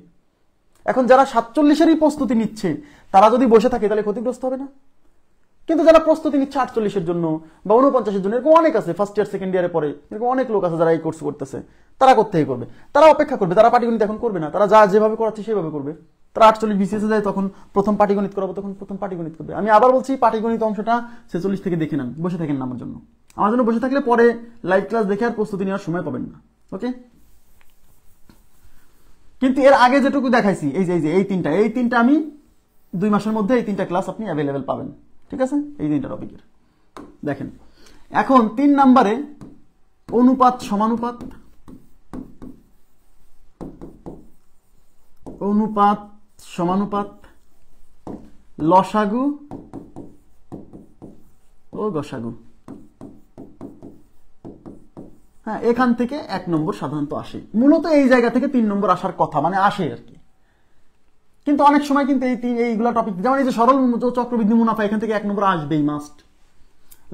এখন যারা 47-এরই প্রস্তুতি নিচ্ছে, তারা যদি বসে থাকে তাহলে ক্ষতিগ্রস্ত হবে না? কিন্তু যারা প্রস্তুতি নিচ্ছে 48-এর জন্য বা 49-এর জন্য, এরকম অনেক আছে, ফার্স্ট ইয়ার সেকেন্ড ইয়ারে পরে এরকম অনেক লোক আছে যারা এই কোর্স করতেছে, তারা কোত্থেকে করবে? তারা অপেক্ষা করবে, তারা পাটিগণিত এখন করবে না, তারা যেভাবে করাচ্ছে সেভাবে করবে। তারা 48 বিসিএস যায়, তখন প্রথম পাটিগণিত করাবো, তখন প্রথম পাটিগণিত করবে। আমি আবার বলছি, পাটিগণিত অংশটা 46 থেকে দেখে নেন, বসে থাকেন না আমার জন্য বসে থাকলে পরে লাইভ ক্লাস দেখে আর প্রস্তুতি নেওয়ার সময় পাবেন না, ওকে? কিন্তু এর আগে যেটুকু দেখাইছি, এই তিনটা আমি 2 মাসের মধ্যে এই 3টা ক্লাস আপনি অ্যাভেলেবেল পাবেন, ঠিক আছে? এই 3টা টপিকের দেখেন, এখন 3 নম্বরে অনুপাত সমানুপাত, অনুপাত সমানুপাত, লসাগু ও গসাগু। হ্যাঁ, এখান থেকে 1 নম্বর সাধারণত আসে, মূলত এই জায়গা থেকে 3 নম্বর আসার কথা, মানে আসে আর কি। কিন্তু অনেক সময় কিন্তু এইগুলা টপিক, যেমন এই যে সরল চক্রবৃদ্ধি মুনাফা, এখান থেকে 1 নম্বর আসবেই মাস্ট।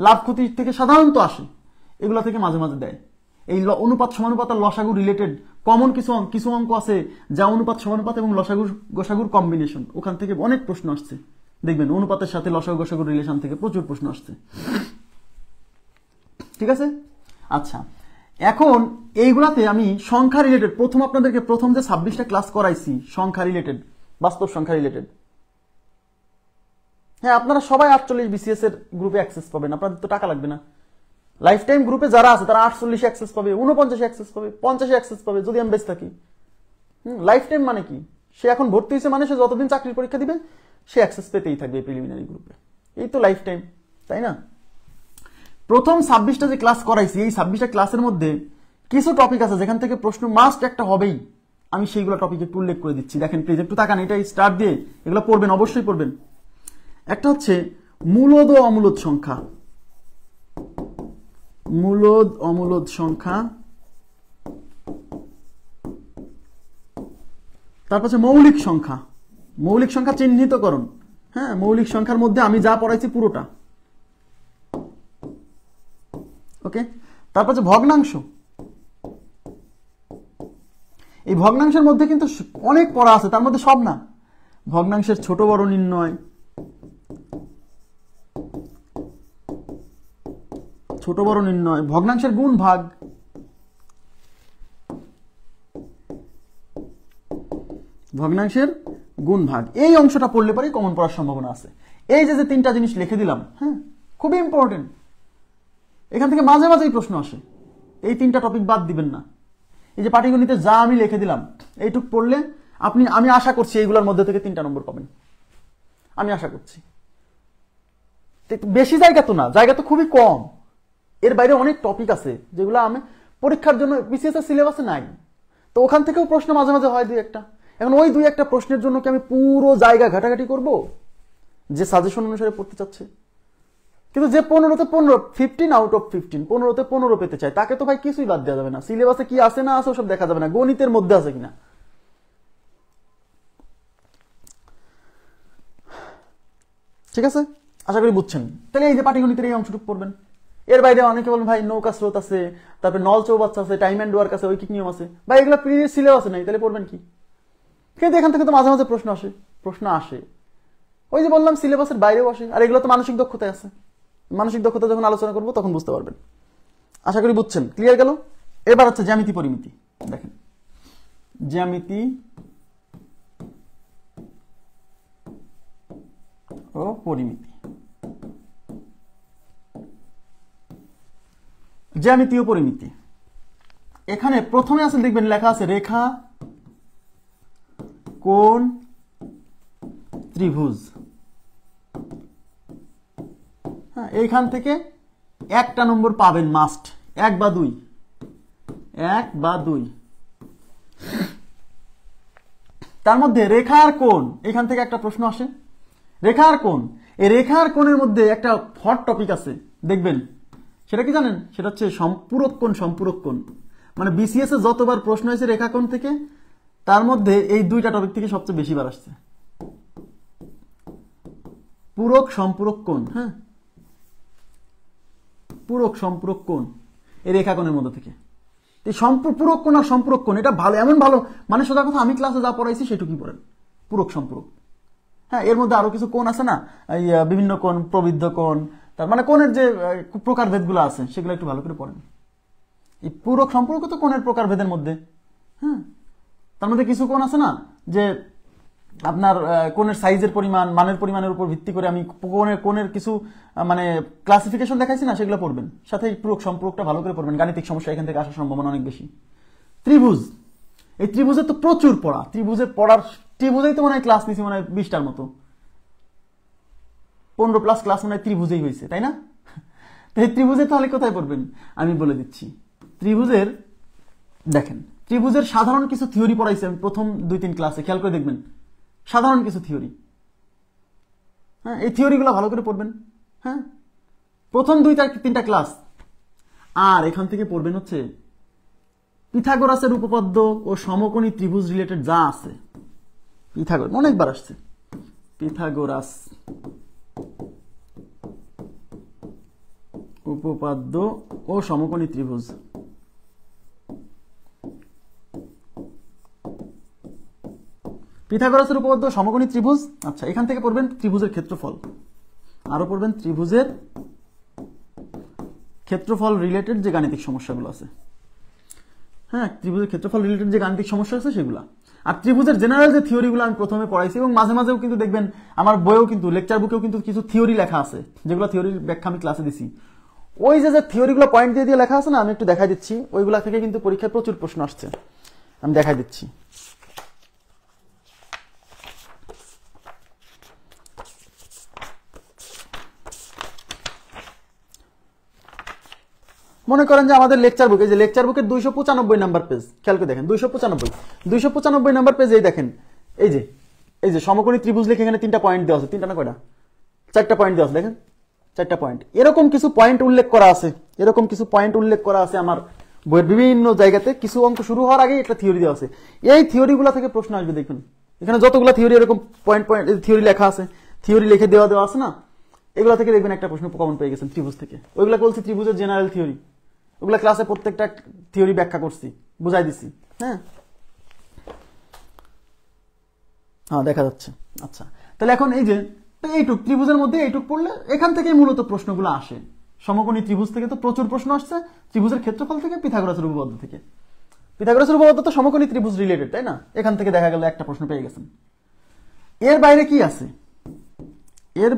লাভ ক্ষতি থেকে সাধারণত আসে, এগুলা থেকে মাঝে মাঝে দেয়। এই অনুপাত সমানুপাত আর লসাগু রিলেটেড কমন কিছু অঙ্ক আছে, যা অনুপাত সমানুপাত এবং লসাগু গসাগুর কম্বিনেশন, ওখান থেকে অনেক প্রশ্ন আসছে। দেখবেন অনুপাতের সাথে লসাগু গসাগুর রিলেশন থেকে প্রচুর প্রশ্ন আসছে। ঠিক আছে, আচ্ছা এখন এইগুলাতে আমি সংখ্যা রিলেটেড আপনাদেরকে প্রথম যে 26টা ক্লাস করাইছি সংখ্যা রিলেটেড, বাস্তব সংখ্যা রিলেটেড, হ্যাঁ আপনারা সবাই 48 বিসিএস এর গ্রুপে অ্যাক্সেস পাবেন, আপনাদের তো টাকা লাগবে না। লাইফ টাইম গ্রুপে যারা আছে তারা 48 অ্যাক্সেস পাবে, 49 অ্যাক্সেস পাবে, 50 অ্যাক্সেস পাবে যদি আমি বেঁচে থাকি। লাইফ টাইম মানে কি, সে এখন ভর্তি হয়েছে মানে সে যতদিন চাকরির পরীক্ষা দিবে সে অ্যাক্সেস পেতেই থাকবে প্রিলিমিনারি গ্রুপে, এই তো লাইফ টাইম, তাই না? প্রথম 26টা যে ক্লাস করাইছি, এই 26টা ক্লাসের মধ্যে কিছু টপিক আছে যেখান থেকে প্রশ্ন মাস্ট একটা হবেই, আমি সেইগুলো টপিক একটু উল্লেখ করে দিচ্ছি। দেখেন প্লিজ একটু তাকান, এটা স্টার্ট দিয়ে এগুলো পড়বেন, অবশ্যই পড়বেন। একটা হচ্ছে মূলদ ও অমূলদ সংখ্যা, মূলদ অমূলদ সংখ্যা। তারপর হচ্ছে মৌলিক সংখ্যা, মৌলিক সংখ্যা চিহ্নিতকরণ। হ্যাঁ, মৌলিক সংখ্যার মধ্যে আমি যা পড়াইছি পুরোটা, ওকে। তারপর হচ্ছে ভগ্নাংশ, এই ভগ্নাংশের মধ্যে কিন্তু অনেক পড়া আছে, তার মধ্যে সব না। ভগ্নাংশের ছোট বড় নির্ণয়, ছোট বড় নির্ণয়, ভগ্নাংশের গুণ ভাগ, ভগ্নাংশের গুণ ভাগ, এই অংশটা পড়লে পরে কমন পড়ার সম্ভাবনা আছে। এই যে 3টা জিনিস লিখে দিলাম, হ্যাঁ খুবই ইম্পর্টেন্ট, এখান থেকে মাঝে মাঝেই প্রশ্ন আসে, এই 3টা টপিক বাদ দিবেন না। এই যে পাটিগণিতে যা আমি লিখে দিলাম এইটুক পড়লে আপনি, আমি আশা করছি এইগুলোর মধ্যে থেকে 3টা নম্বর পাবেন, আমি আশা করছি। বেশি জায়গা তো না, জায়গা তো খুবই কম, এর বাইরে অনেক টপিক আছে যেগুলো আমি পরীক্ষার জন্য বিসিএস এর সিলেবাসে নাই, তো ওখান থেকেও প্রশ্ন মাঝে মাঝে হয় 2-1টা। এখন ওই 2-1টা প্রশ্নের জন্য কি আমি পুরো জায়গা ঘাটাঘাটি করব যে সাজেশন অনুসারে পড়তে চাচ্ছে? কিন্তু যে 15তে 15, 15 আউট অফ 15, 15তে 15 পেতে চায়, তাকে তো ভাই কিছুই বাদ দেওয়া যাবে না, সিলেবাসে কি আছে না আছে ওসব দেখা যাবে না, গণিতের মধ্যে আছে কিনা। ঠিক আছে, আশা করি বুঝছেন। তাহলে এই যে পাটিগণিতের এই অংশটুকু পড়বেন, এর বাইরে অনেকে বলেন ভাই নৌকা স্রোত আছে, তারপরে নল চৌবাচ্চা আছে, টাইম অ্যান্ড ওয়ার্ক আছে, ঐকিক নিয়ম আছে, ভাই এগুলো প্রিভিয়াস সিলেবাসে নাই, তাহলে পড়বেন কি? কিন্তু এখান থেকে তো মাঝে মাঝে প্রশ্ন আসে, ওই যে বললাম সিলেবাসের বাইরেও আসে, আর এগুলো তো মানসিক দক্ষতায় আছে। মানসিক দক্ষতা যখন আলোচনা করবো তখন বুঝতে পারবেন। আশা করি বুঝছেন, ক্লিয়ার গেল। এবার হচ্ছে জ্যামিতি পরিমিতি, দেখেন জ্যামিতি ও পরিমিতি, জ্যামিতি ও পরিমিতি। এখানে প্রথমে আছে দেখবেন লেখা আছে রেখা, কোণ, ত্রিভুজ। হ্যাঁ, এইখান থেকে 1টা নম্বর পাবেন মাস্ট, 1 বা 2, 1 বা 2। তার মধ্যে রেখা আর কোণ, এখান থেকে একটা প্রশ্ন আসে, রেখা আর কোণ। এই রেখা আর কোণের মধ্যে একটা হট টপিক আছে দেখবেন, সেটা কি জানেন? সেটা হচ্ছে সম্পূরক কোণ। সম্পূরক কোণ মানে বিসিএস এ যতবার প্রশ্ন হয়েছে রেখা কোণ থেকে, তার মধ্যে এই 2টা টপিক থেকে সবচেয়ে বেশি বার আসছে, পূরক সম্পূরক কোণ। হ্যাঁ, পূরক সম্পূরক কোণ এই রেখা কোণের মধ্যে থেকে। এই পূরক কোণ আর সম্পূরক কোণ এটা ভালো, এমন ভালো মানে সোজা কথা আমি ক্লাসে যা পড়াইছি সেটুকুই পড়েন, পূরক সম্পূরক। হ্যাঁ, এর মধ্যে আরো কিছু কোণ আছে না, এই বিভিন্ন কোণ, প্রবৃদ্ধ কোণ, তার মানে কোণের যে প্রকারভেদগুলো আছে সেগুলো একটু ভালো করে পড়েন। এই পূরক সম্পূরক তো কোণের প্রকারভেদের মধ্যে। হ্যাঁ, তার মধ্যে কিছু কোণ আছে না যে আপনার কোণের সাইজের পরিমাণ, মানের পরিমাণের উপর ভিত্তি করে আমি কোণের কিছু মানে ক্লাসিফিকেশন দেখাইছি না, সেগুলো পড়বেন। সাথে এই পূরক সম্পূরকটা ভালো করে পড়বেন, গাণিতিক সমস্যা এখান থেকে আসার সম্ভাবনা অনেক বেশি। ত্রিভুজ, এই ত্রিভুজের তো প্রচুর পড়া, ত্রিভুজেই তো মনে হয় ক্লাস নিছি মনে হয় 20টার মতো, 15+ ক্লাস মনে হয় ত্রিভুজেই হয়েছে, তাই না? এই ত্রিভুজের তাহলে কোথায় পড়বেন আমি বলে দিচ্ছি। ত্রিভুজের দেখেন, ত্রিভুজের সাধারণ কিছু থিওরি পড়াইছি আমি প্রথম 2-3 ক্লাসে, খেয়াল করে দেখবেন সাধারণ কিছু থিওরি। হ্যাঁ, এই থিওরিগুলো ভালো করে পড়বেন। হ্যাঁ, প্রথম 2-3টা ক্লাস। আর এখান থেকে পড়বেন হচ্ছে পিথাগোরাসের উপপাদ্য ও সমকোণী ত্রিভুজ রিলেটেড যা আছে। পিথাগোরাস অনেকবার আসছে, পিথাগোরাস উপপাদ্য ও সমকোণী ত্রিভুজ। পিথাগোরাসের উপপাদ্য সমকোণী ত্রিভুজ। আচ্ছা, এখান থেকে পড়বেন ত্রিভুজের ক্ষেত্রফল, আরো পড়বেন ত্রিভুজের ক্ষেত্রফল রিলেটেড যে গাণিতিক সমস্যাগুলো আছে। হ্যাঁ, ত্রিভুজের ক্ষেত্রফল রিলেটেড যে গাণিতিক সমস্যা আছে সেগুলা। আর ত্রিভুজের জেনারেল যে থিওরিগুলো আমি প্রথমে পড়াইছি, এবং মাঝে মাঝেও কিন্তু দেখবেন আমার বইয়েও কিন্তু লেকচার বুকেও কিন্তু কিছু থিওরি লেখা আছে, যেগুলো থিওরির ব্যাখ্যা আমি ক্লাসে দিছি। ওই যে থিওরিগুলো পয়েন্ট দিয়ে দিয়ে লেখা আছে না, আমি একটু দেখাই দিচ্ছি। ওইগুলা থেকে কিন্তু পরীক্ষায় প্রচুর প্রশ্ন আসছে, আমি দেখাই দিচ্ছি। মনে করেন যে আমাদের লেকচার বুকে, যে লেকচার বুকের 295 নাম্বার পেজ, খেয়াল করে দেখেন 295 নাম্বার পেজ। এই দেখেন, এই যে সমকোণী ত্রিভুজ লিখে এখানে 3টা পয়েন্ট দেওয়া আছে, 3টা না কয়টা, 4টা পয়েন্ট দেওয়া আছে। দেখেন 4টা পয়েন্ট, এরকম কিছু পয়েন্ট উল্লেখ করা আছে, এরকম কিছু পয়েন্ট উল্লেখ করা আছে আমার বইয়ের বিভিন্ন জায়গাতে। কিছু অঙ্ক শুরু হওয়ার আগে একটা থিওরি দেওয়া আছে। এই থিওরিগুলো থেকে প্রশ্ন আসবে। দেখুন এখানে যতগুলো থিওরি এরকম পয়েন্ট পয়েন্ট থিওরি লেখা আছে, থিওরি লিখে দেওয়া আছে না, এগুলো থেকে দেখবেন একটা প্রশ্ন কমন পেয়ে গেছেন ত্রিভুজ থেকে। ওইগুলো বলছি ত্রিভুজের জেনারেল থিওরি, ওগুলা ক্লাসে প্রত্যেকটা থিওরি ব্যাখ্যা করছি, বুঝাই দিছি। হ্যাঁ, দেখা যাচ্ছে। আচ্ছা, তাহলে এখন এই যে এইটুক ত্রিভুজের মধ্যে এইটুক পড়লে এখান থেকে মূলত প্রশ্নগুলো আসে। সমকোণী ত্রিভুজ থেকে তো প্রচুর প্রশ্ন আসছে, ত্রিভুজের ক্ষেত্রফল থেকে, পিথাগোরাসের উপপাদ্য থেকে। পিথাগোরাসের উপপাদ্য তো সমকোণী ত্রিভুজ রিলেটেড, তাই না? এখান থেকে দেখা গেল একটা প্রশ্ন পেয়ে গেছেন। এর বাইরে কি আছে? এর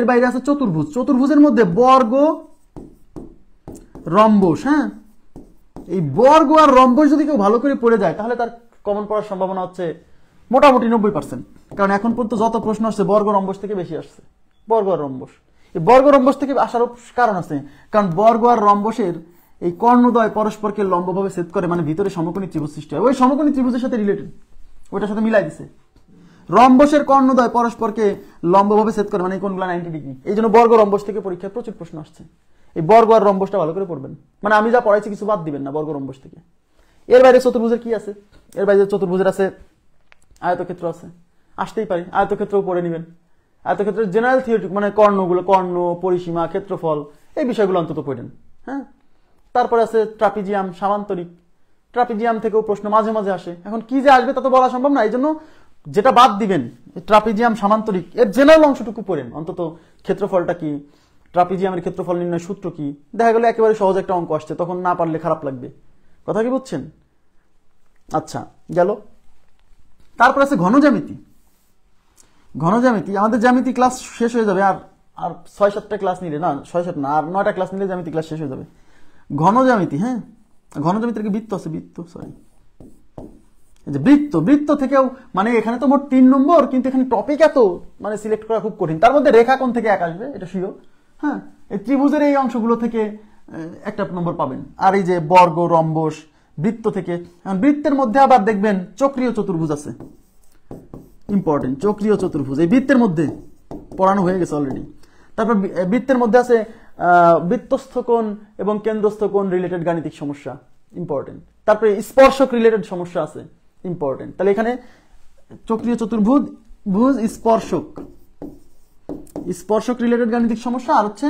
বাইরে আছে চতুর্ভুজ। চতুর্ভুজের মধ্যে বর্গ, রম্বস। হ্যাঁ, এই বর্গ আর রম্বস যদি কেউ ভালো করে পড়ে যায় তাহলে তার কমন পড়ার সম্ভাবনা হচ্ছে মোটামুটি 90%। কারণ এখন পর্যন্ত যত প্রশ্ন আসছে বর্গ রম্বস থেকে বেশি আসছে। বর্গ আর রম্বস, এই বর্গ রম্বস থেকে আসারও কারণ আছে, কারণ বর্গ আর রম্বসের এই কর্ণদ্বয় পরস্পরকে লম্বভাবে ছেদ করে, মানে ভিতরে সমকোণী ত্রিভুজ সৃষ্টি হয়। ওই সমকোণী ত্রিভুজের সাথে রিলেটেড, ওইটার সাথে মিলাই দিছে। রম্বসের কর্ণদ্বয় পরস্পরকে লম্বভাবে ছেদ করে, মানে এই কোণগুলো 90 ডিগ্রি। এই জন্য বর্গ রম্বস থেকে পরীক্ষায় প্রচুর প্রশ্ন আসছে। এই বর্গ আর রম্বসটা ভালো করে পড়বেন, মানে আমি যা পড়াইছি কিছু বাদ দিবেন না বর্গ রম্বস থেকে। এর বাইরে চতুর্ভুজের কি আছে? এর বাইরে চতুর্ভুজের আছে আয়তক্ষেত্র আছে, আসতেই পারি, আয়তক্ষেত্রও পড়ে নেবেন। আয়তক্ষেত্রের জেনারেল থিওরি, মানে কর্ণগুলো, কর্ণ, পরিসীমা, ক্ষেত্রফল, এই বিষয়গুলো অন্তত পড়েন। হ্যাঁ, তারপরে আছে ট্রাপিজিয়াম, সামান্তরিক। ট্রাপিজিয়াম থেকেও প্রশ্ন মাঝে মাঝে আসে। এখন কি যে আসবে তা তো বলা সম্ভব না, এই জন্য যেটা বাদ দিবেন ট্রাপিজিয়াম, সামান্তরিক, এর জেনারেল অংশটুকু পড়েন অন্তত। ক্ষেত্রফলটা কি, ট্রাপিজিয়ামের ক্ষেত্রফল নির্ণয় সূত্র কি, দেখা গেল একেবারে সহজ একটা অঙ্ক আসছে, তখন না পারলে খারাপ লাগবে। কথা কি বুঝছেন? আচ্ছা, গেল। তারপর আছে ঘনজ্যামিতি। ঘনজ্যামিতি, আমাদের জ্যামিতি ক্লাস শেষ হয়ে যাবে আর 6-7টা ক্লাস নিলে, না 6-7 না, আর 9টা ক্লাস নিলে জ্যামিতি ক্লাস শেষ হয়ে যাবে। ঘনজ্যামিতি, হ্যাঁ, ঘনজ্যামিতির কি বৃত্ত আছে, বৃত্ত থেকেও, মানে এখানে তো মোট 3 নম্বর, কিন্তু এখানে টপিক এত, মানে সিলেক্ট করা খুব কঠিন। তার মধ্যে রেখা কোণ থেকে এক আসবে, এটা শিওর। হ্যাঁ, এই ত্রিভুজের এই অংশগুলো থেকে একটা নম্বর পাবেন। আর এই যে বর্গ, রম্বস, বৃত্ত থেকে। বৃত্তের মধ্যে আবার দেখবেন চক্রীয় চতুর্ভুজ আছে, ইম্পর্টেন্ট। চক্রীয় চতুর্ভুজ এই বৃত্তের মধ্যে পড়ানো হয়ে গেছে অলরেডি। তারপর বৃত্তের মধ্যে আছে বৃত্তস্থ কোণ এবং কেন্দ্রস্থ কোণ রিলেটেড গাণিতিক সমস্যা, ইম্পর্টেন্ট। তারপরে স্পর্শক রিলেটেড সমস্যা আছে, ইম্পর্টেন্ট। তাহলে এখানে চক্রীয় চতুর্ভুজ, স্পর্শক রিলেটেড গাণিতিক সমস্যা, আর হচ্ছে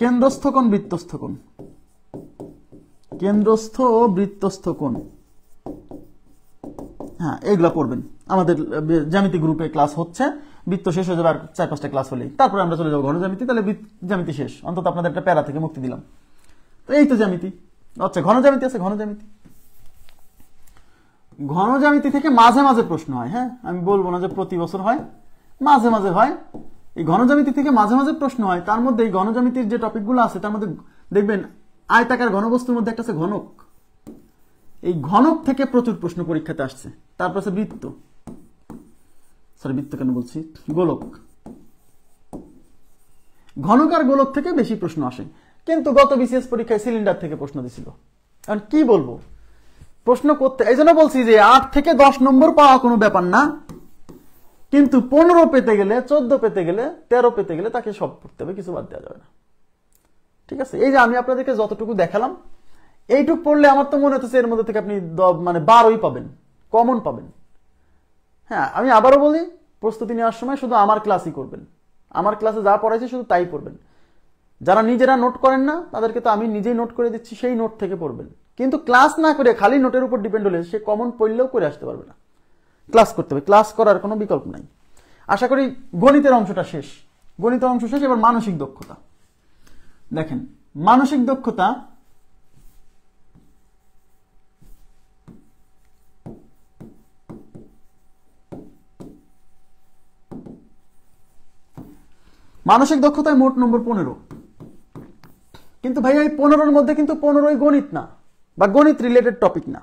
কেন্দ্রস্থ কোণ, বৃত্তস্থ কোণ, কেন্দ্রস্থ ও বৃত্তস্থ কোণ। হ্যাঁ, এইগুলা পড়বেন। আমাদের জ্যামিতি গ্রুপে ক্লাস হচ্ছে, বৃত্ত শেষ হয়ে যাবে আর 4-5টা ক্লাস হলেই, তারপরে আমরা চলে যাবো ঘনজ্যামিতি। তাহলে জ্যামিতি শেষ, অন্তত আপনাদের একটা প্যারা থেকে মুক্তি দিলাম। তো এই তো জ্যামিতি। আচ্ছা, ঘনজ্যামিতি আছে। ঘনজ্যামিতি থেকে মাঝে মাঝে প্রশ্ন হয়। হ্যাঁ, আমি বলবো না যে প্রতি বছর হয়, মাঝে মাঝে হয়। এই ঘনজ্যামিতি থেকে মাঝে মাঝে প্রশ্ন হয়। তার মধ্যে এই ঘনজ্যামিতির যে টপিকগুলো আছে তার মধ্যে দেখবেন আয়তাকার ঘনবস্তুর মধ্যে একটা আছে ঘনক। এই ঘনক থেকে প্রচুর প্রশ্ন পরীক্ষাতে আসছে। তারপর আছে বৃত্ত, বৃত্ত কেন বলছি, গোলক। ঘনকার গোলক থেকে বেশি প্রশ্ন আসে। কিন্তু গত বিসিএস পরীক্ষায় সিলিন্ডার থেকে প্রশ্ন দিছিল। এখন কি বলবো, প্রশ্ন করতে এই জন্য বলছি যে 8 থেকে 10 নম্বর পাওয়া কোনো ব্যাপার না, কিন্তু 15 পেতে গেলে, 14 পেতে গেলে, 13 পেতে গেলে তাকে সব পড়তে হবে, কিছু বাদ দেওয়া যাবে না। ঠিক আছে, এই যে আমি আপনাদেরকে যতটুকু দেখালাম এইটুকু পড়লে আমার তো মনে হচ্ছে এর মধ্যে থেকে আপনি মানে 12ই পাবেন, কমন পাবেন। হ্যাঁ, আমি আবারও বলি, প্রস্তুতি নেওয়ার সময় শুধু আমার ক্লাসই করবেন, আমার ক্লাসে যা পড়াইছি শুধু তাই পড়বেন। যারা নিজেরা নোট করেন না তাদেরকে তো আমি নিজেই নোট করে দিচ্ছি, সেই নোট থেকে পড়বেন। কিন্তু ক্লাস না করে খালি নোটের উপর ডিপেন্ড হলে সে কমন পড়লেও করে আসতে পারবে না। ক্লাস করতে হবে, ক্লাস করার কোনো বিকল্প নাই। আশা করি গণিতের অংশটা শেষ, গণিতের অংশ শেষ। এবার মানসিক দক্ষতা দেখেন। মানসিক দক্ষতা মানসিক দক্ষতায় মোট নম্বর 15। কিন্তু ভাই এই 15-র মধ্যে কিন্তু 15ই গণিত না, বা গণিত রিলেটেড টপিক না।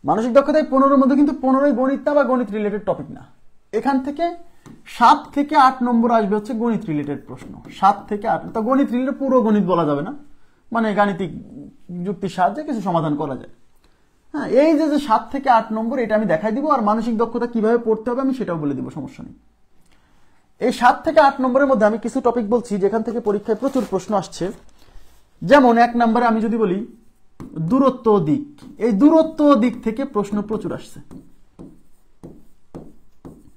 মানসিক দক্ষতায় 15-র মধ্যে কিন্তু 15ই গণিত না বা গণিত রিলেটেড টপিক না। এখান থেকে 7 থেকে 8 নম্বর আসবে হচ্ছে গণিত রিলেটেড প্রশ্ন। 7 থেকে 8, তো গণিত রিলেটেড পুরো গণিত বলা যাবে না, মানে গাণিতিক যুক্তির সাহায্যে কিছু সমাধান করা যায়। হ্যাঁ, এই যে 7 থেকে 8 নম্বর এটা আমি দেখাই দিব, আর মানসিক দক্ষতা কিভাবে পড়তে হবে আমি সেটাও বলে দিব, সমস্যা নেই। এই 7 থেকে 8 নম্বরের মধ্যে আমি কিছু টপিক বলছি যেখান থেকে পরীক্ষায় প্রচুর প্রশ্ন আসছে। যেমন 1 নম্বরে আমি যদি বলি দূরত্ব দিক, এই দূরত্ব দিক থেকে প্রশ্ন প্রচুর আসছে।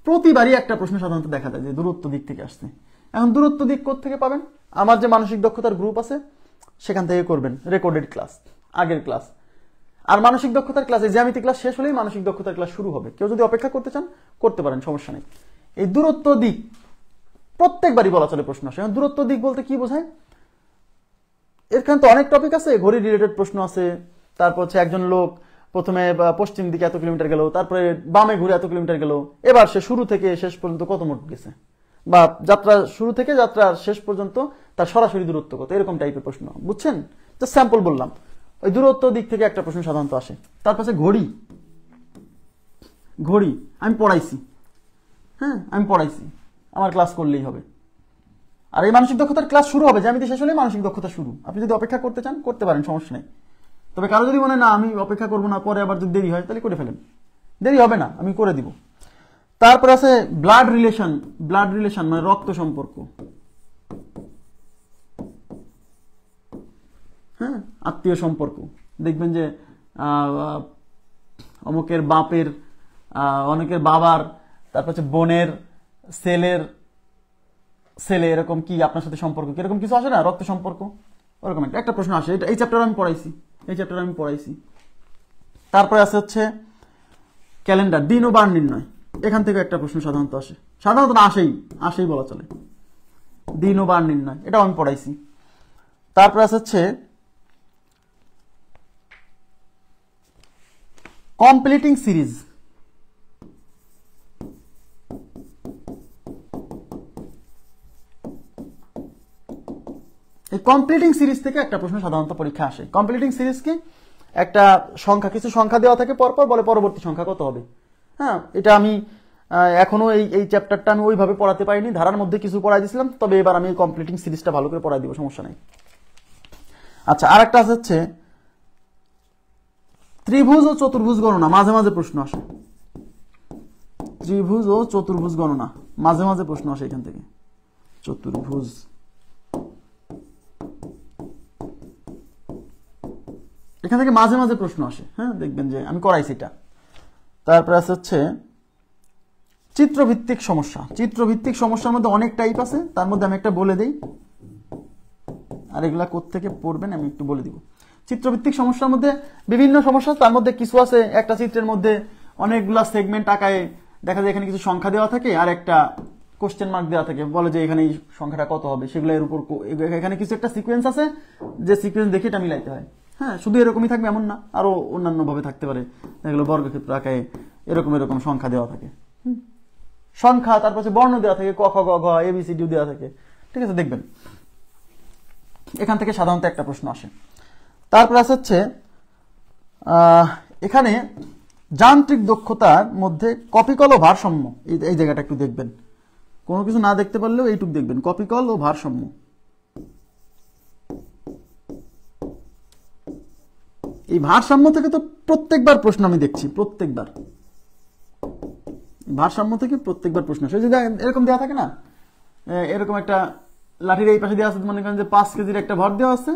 প্রতিবারই একটা প্রশ্ন সাধারণত দেখা যায় যে দূরত্ব দিক থেকে আসছে। এখন দূরত্ব দিক কোত্থেকে পাবেন? আমার যে মানসিক দক্ষতার গ্রুপ আছে সেখান থেকে করবেন, রেকর্ডেড ক্লাস, আগের ক্লাস। আর মানসিক দক্ষতার ক্লাসে জ্যামিতি ক্লাস শেষ হলেই মানসিক দক্ষতার ক্লাস শুরু হবে। কেউ যদি অপেক্ষা করতে চান করতে পারেন, সমস্যা নেই। এই দূরত্ব দিক প্রত্যেকবারই বলা চলে প্রশ্ন আসে। এখন দূরত্ব দিক বলতে কি বোঝায়? এখানে তো অনেক টপিক আছে, ঘড়ি রিলেটেড প্রশ্ন আছে। তারপর হচ্ছে একজন লোক প্রথমে পশ্চিম দিকে এত কিলোমিটার গেল, তারপরে বামে ঘুরে এত কিলোমিটার গেল, এবার সে শুরু থেকে শেষ পর্যন্ত কত মোট গেছে, বা যাত্রা শুরু থেকে যাত্রা শেষ পর্যন্ত তার সরাসরি দূরত্ব কত, এরকম টাইপের প্রশ্ন। বুঝছেন? তো স্যাম্পল বললাম। ওই দূরত্ব দিক থেকে একটা প্রশ্ন সাধারণত আসে। তারপর ঘড়ি, ঘড়ি আমি পড়াইছি, হ্যাঁ আমি পড়াইছি, আমার ক্লাস করলেই হবে। আর এই মানসিক দক্ষতার ক্লাস শুরু হবে, জ্যামিতি শেষ হলে মানসিক দক্ষতা শুরু। আপনি যদি অপেক্ষা করতে চান করতে পারেন, সমস্যা নেই। তবে কারো যদি মনে না আমি অপেক্ষা করবো না, পরে আবার যদি দেরি হয় তাহলে করে ফেলেন, দেরি হবে না, আমি করে দিব। তারপর আছে ব্লাড রিলেশন, ব্লাড রিলেশন মানে রক্ত সম্পর্ক, হ্যাঁ আত্মীয় সম্পর্ক। দেখবেন যে অমুকের বাপের, অনেকের বাবার, তারপর হচ্ছে বোনের ছেলের ছেলে, এরকম কি আপনার সাথে সম্পর্ক কিরকম কিছু আসে না, রক্ত সম্পর্ক, ওরকম একটা প্রশ্ন আসে। এই চ্যাপ্টার আমি পড়াইছি, এই চ্যাপ্টার আমি পড়াইছি। তারপরে আছে হচ্ছে ক্যালেন্ডার, দিন ও বার নির্ণয়, এখান থেকে একটা প্রশ্ন সাধারণত আসে, সাধারণত না আসেই বলা চলে, দিন ও বার নির্ণয়, এটাও আমি পড়াইছি। তারপরে আছে হচ্ছে কমপ্লিটিং সিরিজ, এই কমপ্লিটিং সিরিজ থেকে একটা প্রশ্ন সাধারণত পরীক্ষা আসে। কমপ্লিটিং সিরিজ কি? একটা সংখ্যা, কিছু সংখ্যা দেওয়া থাকে, পরপর বলে পরবর্তী সংখ্যা কত হবে। হ্যাঁ, এটা আমি এখনো এই চ্যাপ্টারটা আমি ওইভাবে পড়াতে পারিনি, ধারার মধ্যে কিছু পড়াই দিয়েছিলাম, তবে এবার আমি কমপ্লিটিং সিরিজটা ভালো করে পড়াই দিব, সমস্যা নেই। আচ্ছা, আর একটা হচ্ছে ত্রিভুজ ও চতুর্ভুজ গণনা, মাঝে মাঝে প্রশ্ন আসে। ত্রিভুজ ও চতুর্ভুজ গণনা মাঝে মাঝে প্রশ্ন আসে এখান থেকে। চতুর্ভুজ, এখান থেকে মাঝে মাঝে প্রশ্ন আসে, হ্যাঁ দেখবেন যে আমি করাইছি এটা। তারপরে আছে হচ্ছে চিত্রভিত্তিক সমস্যা। চিত্রভিত্তিক সমস্যার মধ্যে অনেক টাইপ আছে, তার মধ্যে আমি একটা বলে দিই, আর এগুলা কোত্থেকে পড়বেন আমি একটু বলে দিব। চিত্রভিত্তিক সমস্যার মধ্যে বিভিন্ন সমস্যা, তার মধ্যে কিছু আছে একটা চিত্রের মধ্যে অনেকগুলা সেগমেন্ট আকারে দেখা যায়, এখানে কিছু সংখ্যা দেওয়া থাকে আর একটা কোশ্চেন মার্ক দেওয়া থাকে, বলে যে এখানে এই সংখ্যাটা কত হবে, সেগুলো এর উপর এখানে কিছু একটা সিকোয়েন্স আছে, যে সিকোয়েন্স দেখে এটা মিলাইতে হয়। হ্যাঁ, শুধু এরকমই থাকবে এমন না, আরো অন্যান্য ভাবে থাকতে পারে, এগুলো বর্গক্ষেত্র আকারে এরকম এরকম সংখ্যা দেওয়া থাকে, সংখ্যা, তারপর বর্ণ দেওয়া থাকে, ক খ গ ঘ এবিসিডি দেওয়া থাকে, ঠিক আছে। দেখবেন এখান থেকে সাধারণত একটা প্রশ্ন আসে। তারপর আছে হচ্ছে এখানে যান্ত্রিক দক্ষতার মধ্যে কপিকল ও ভারসাম্য, এই জায়গাটা একটু দেখবেন। কোনো কিছু না দেখতে পারলেও এইটুকু দেখবেন, কপিকল ও ভারসাম্য। এই ভারসাম্য থেকে তো প্রত্যেকবার প্রশ্ন আমি দেখছি, প্রত্যেকবার ভারসাম্য থেকে প্রত্যেকবার প্রশ্ন আসে। যদি এরকম দেওয়া থাকে না, এরকম একটা লাঠির এই পাশে দেওয়া আছে, মনে করেন যে 5 কেজির একটা ভর দেওয়া আছে,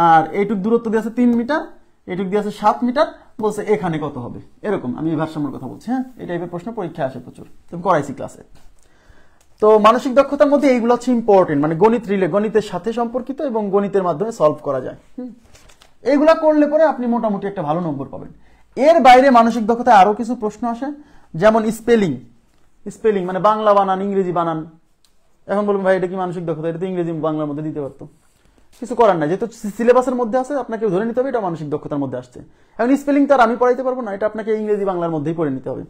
আর এইটুক দূরত্ব দেওয়া আছে 3 মিটার, এইটুক দেওয়া আছে 7 মিটার, বলছে এখানে কত হবে, এরকম। আমি ভারসাম্যের কথা বলছি। হ্যাঁ, এই টাইপের প্রশ্ন পরীক্ষায় আসে প্রচুর, তুমি করাইছি ক্লাসে। তো মানসিক দক্ষতার মধ্যে এইগুলো হচ্ছে ইম্পর্টেন্ট, মানে গণিতের সাথে সম্পর্কিত এবং গণিতের মাধ্যমে সলভ করা যায়। এইগুলা করলে পরে আপনি মোটামুটি একটা ভালো নম্বর পাবেন। এর বাইরে মানসিক দক্ষতায় আরো কিছু প্রশ্ন আসে, যেমন স্পেলিং মানে বাংলা বানান, ইংরেজি বানান। এখন বলবেন ভাই এটা কি মানসিক দক্ষতা, এটা তো ইংরেজি বাংলার মধ্যে দিতে পারতো। কিছু করার নাই, যেহেতু সিলেবাসের মধ্যে আছে আপনাকে ধরে নিতে হবে এটা মানসিক দক্ষতার মধ্যে আসছে। এখন স্পেলিং তো আর আমি পড়াইতে পারবো না, এটা আপনাকে ইংরেজি বাংলার মধ্যেই পড়ে নিতে হবে।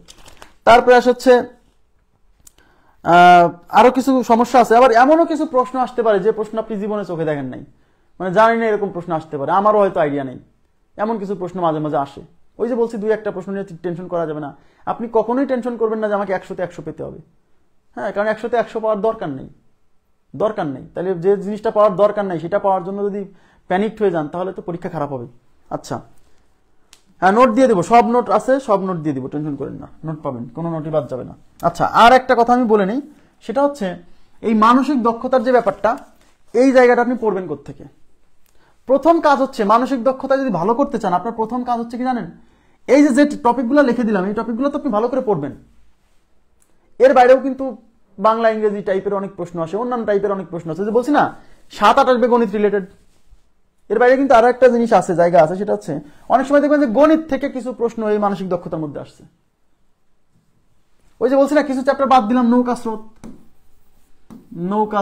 তারপরে হচ্ছে আরো কিছু সমস্যা আছে। আবার এমনও কিছু প্রশ্ন আসতে পারে যে প্রশ্ন আপনি জীবনে চোখে দেখেন নাই, মানে জানি না এরকম প্রশ্ন আসতে পারে, আমারও হয়তো আইডিয়া নেই। এমন কিছু প্রশ্ন মাঝে মাঝে আসে। ওই যে বলছি 2-1টা প্রশ্ন নিয়ে টেনশন করা যাবে না। আপনি কখনোই টেনশন করবেন না যে আমাকে 100-তে 100 পেতে হবে। হ্যাঁ, কারণ 100-তে 100 পাওয়ার দরকার নেই। তাহলে যে জিনিসটা পাওয়ার দরকার নাই সেটা পাওয়ার জন্য যদি প্যানিকড হয়ে যান তাহলে তো পরীক্ষা খারাপ হবে। আচ্ছা, হ্যাঁ, নোট দিয়ে দেবো, সব নোট আছে, সব নোট দিয়ে দিব, টেনশন করেন না, নোট পাবেন, কোনো নোটই বাদ যাবে না। আচ্ছা, আর একটা কথা আমি বলে নিই, সেটা হচ্ছে এই মানসিক দক্ষতার যে ব্যাপারটা, এই জায়গাটা আপনি পড়বেন কোত্থেকে। প্রথম কাজ হচ্ছে মানসিক দক্ষতা যদি ভালো করতে চান, আপনার প্রথম কাজ হচ্ছে কি জানেন, এই যে টপিকগুলো লিখে দিলাম, এই টপিকগুলো তো আপনি ভালো করে পড়বেন। এর বাইরেও কিন্তু বাংলা ইংরেজি টাইপের অনেক প্রশ্ন আসে, অন্যান্য টাইপের অনেক প্রশ্ন আছে, যে বলছি না 7-8 আসবে গণিত রিলেটেড। এর বাইরে কিন্তু আরো একটা জিনিস আছে, জায়গা আছে, সেটা হচ্ছে অনেক সময় দেখবেন যে গণিত থেকে কিছু প্রশ্ন এই মানসিক দক্ষতার মধ্যে আসছে। ওই যে বলছি না কিছু চ্যাপ্টার বাদ দিলাম, নৌকা